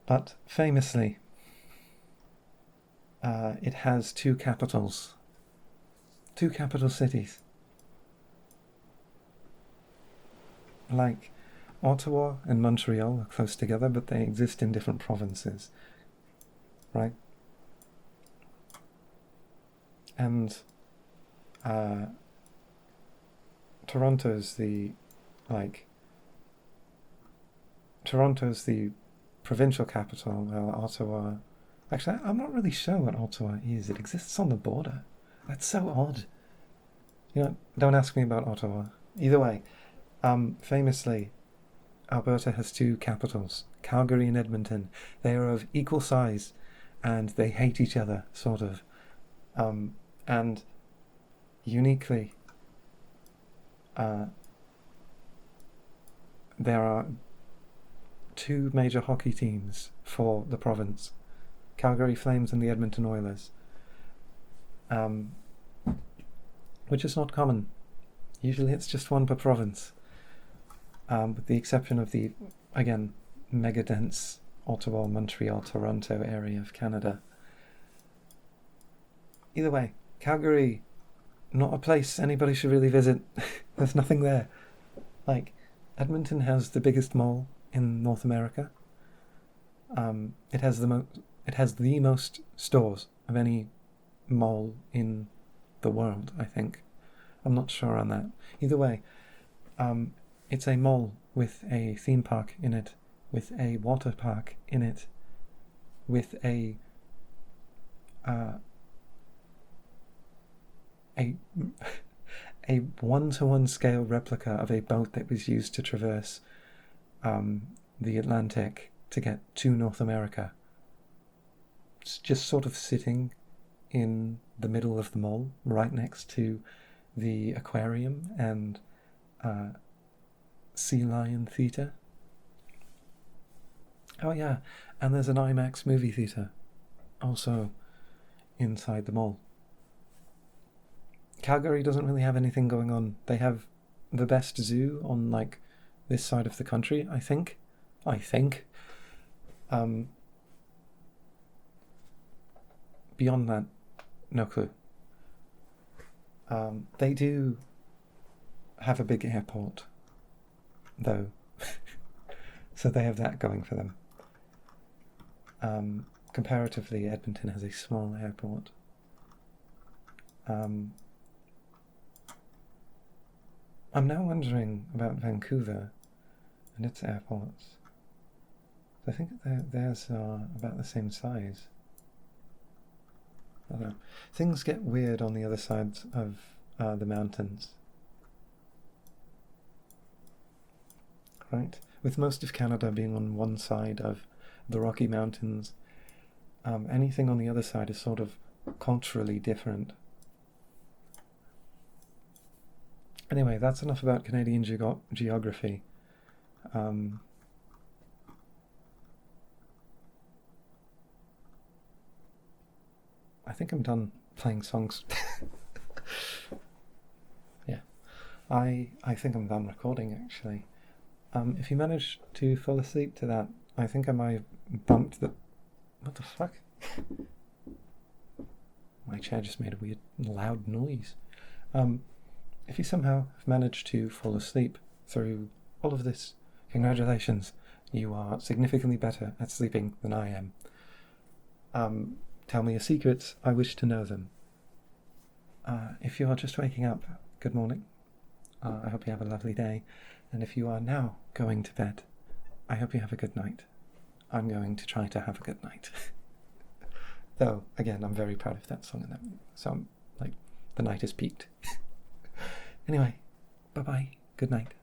Speaker 1: But famously, it has two capital cities. Like Ottawa and Montreal are close together, but they exist in different provinces, right? And Toronto's the provincial capital, while Ottawa... Actually, I'm not really sure what Ottawa is. It exists on the border. That's so odd. You know, don't ask me about Ottawa. Either way, famously, Alberta has two capitals, Calgary and Edmonton. They are of equal size, and they hate each other, sort of. And uniquely, there are two major hockey teams for the province, Calgary Flames and the Edmonton Oilers, which is not common. Usually it's just one per province, with the exception of the, again, mega dense Ottawa, Montreal, Toronto area of Canada. Either way, Calgary, not a place anybody should really visit. There's nothing there. Like, Edmonton has the biggest mall in North America. It has the most stores of any mall in the world, I think. I'm not sure on that. Either way, it's a mall with a theme park in it, with a water park in it, with a one-to-one scale replica of a boat that was used to traverse the Atlantic to get to North America. It's just sort of sitting in the middle of the mall, right next to the aquarium and Sea Lion Theatre. Oh yeah, and there's an IMAX movie theatre also inside the mall. Calgary doesn't really have anything going on. They have the best zoo on, like, this side of the country, I think. Beyond that, no clue. They do have a big airport, though. So they have that going for them. Comparatively, Edmonton has a small airport. I'm now wondering about Vancouver and its airports. I think theirs are about the same size. I don't know. Things get weird on the other side of the mountains. Right? With most of Canada being on one side of the Rocky Mountains, anything on the other side is sort of culturally different. Anyway, that's enough about Canadian geography. I think I'm done playing songs. Yeah, I think I'm done recording actually. If you manage to fall asleep to that, I think I might have bumped the. What the fuck? My chair just made a weird, loud noise. If you somehow have managed to fall asleep through all of this, congratulations. You are significantly better at sleeping than I am. Tell me your secrets. I wish to know them. If you are just waking up, good morning. I hope you have a lovely day. And if you are now going to bed, I hope you have a good night. I'm going to try to have a good night. Though, again, I'm very proud of that song and that song. Like, the night has peaked. Anyway, bye-bye. Good night.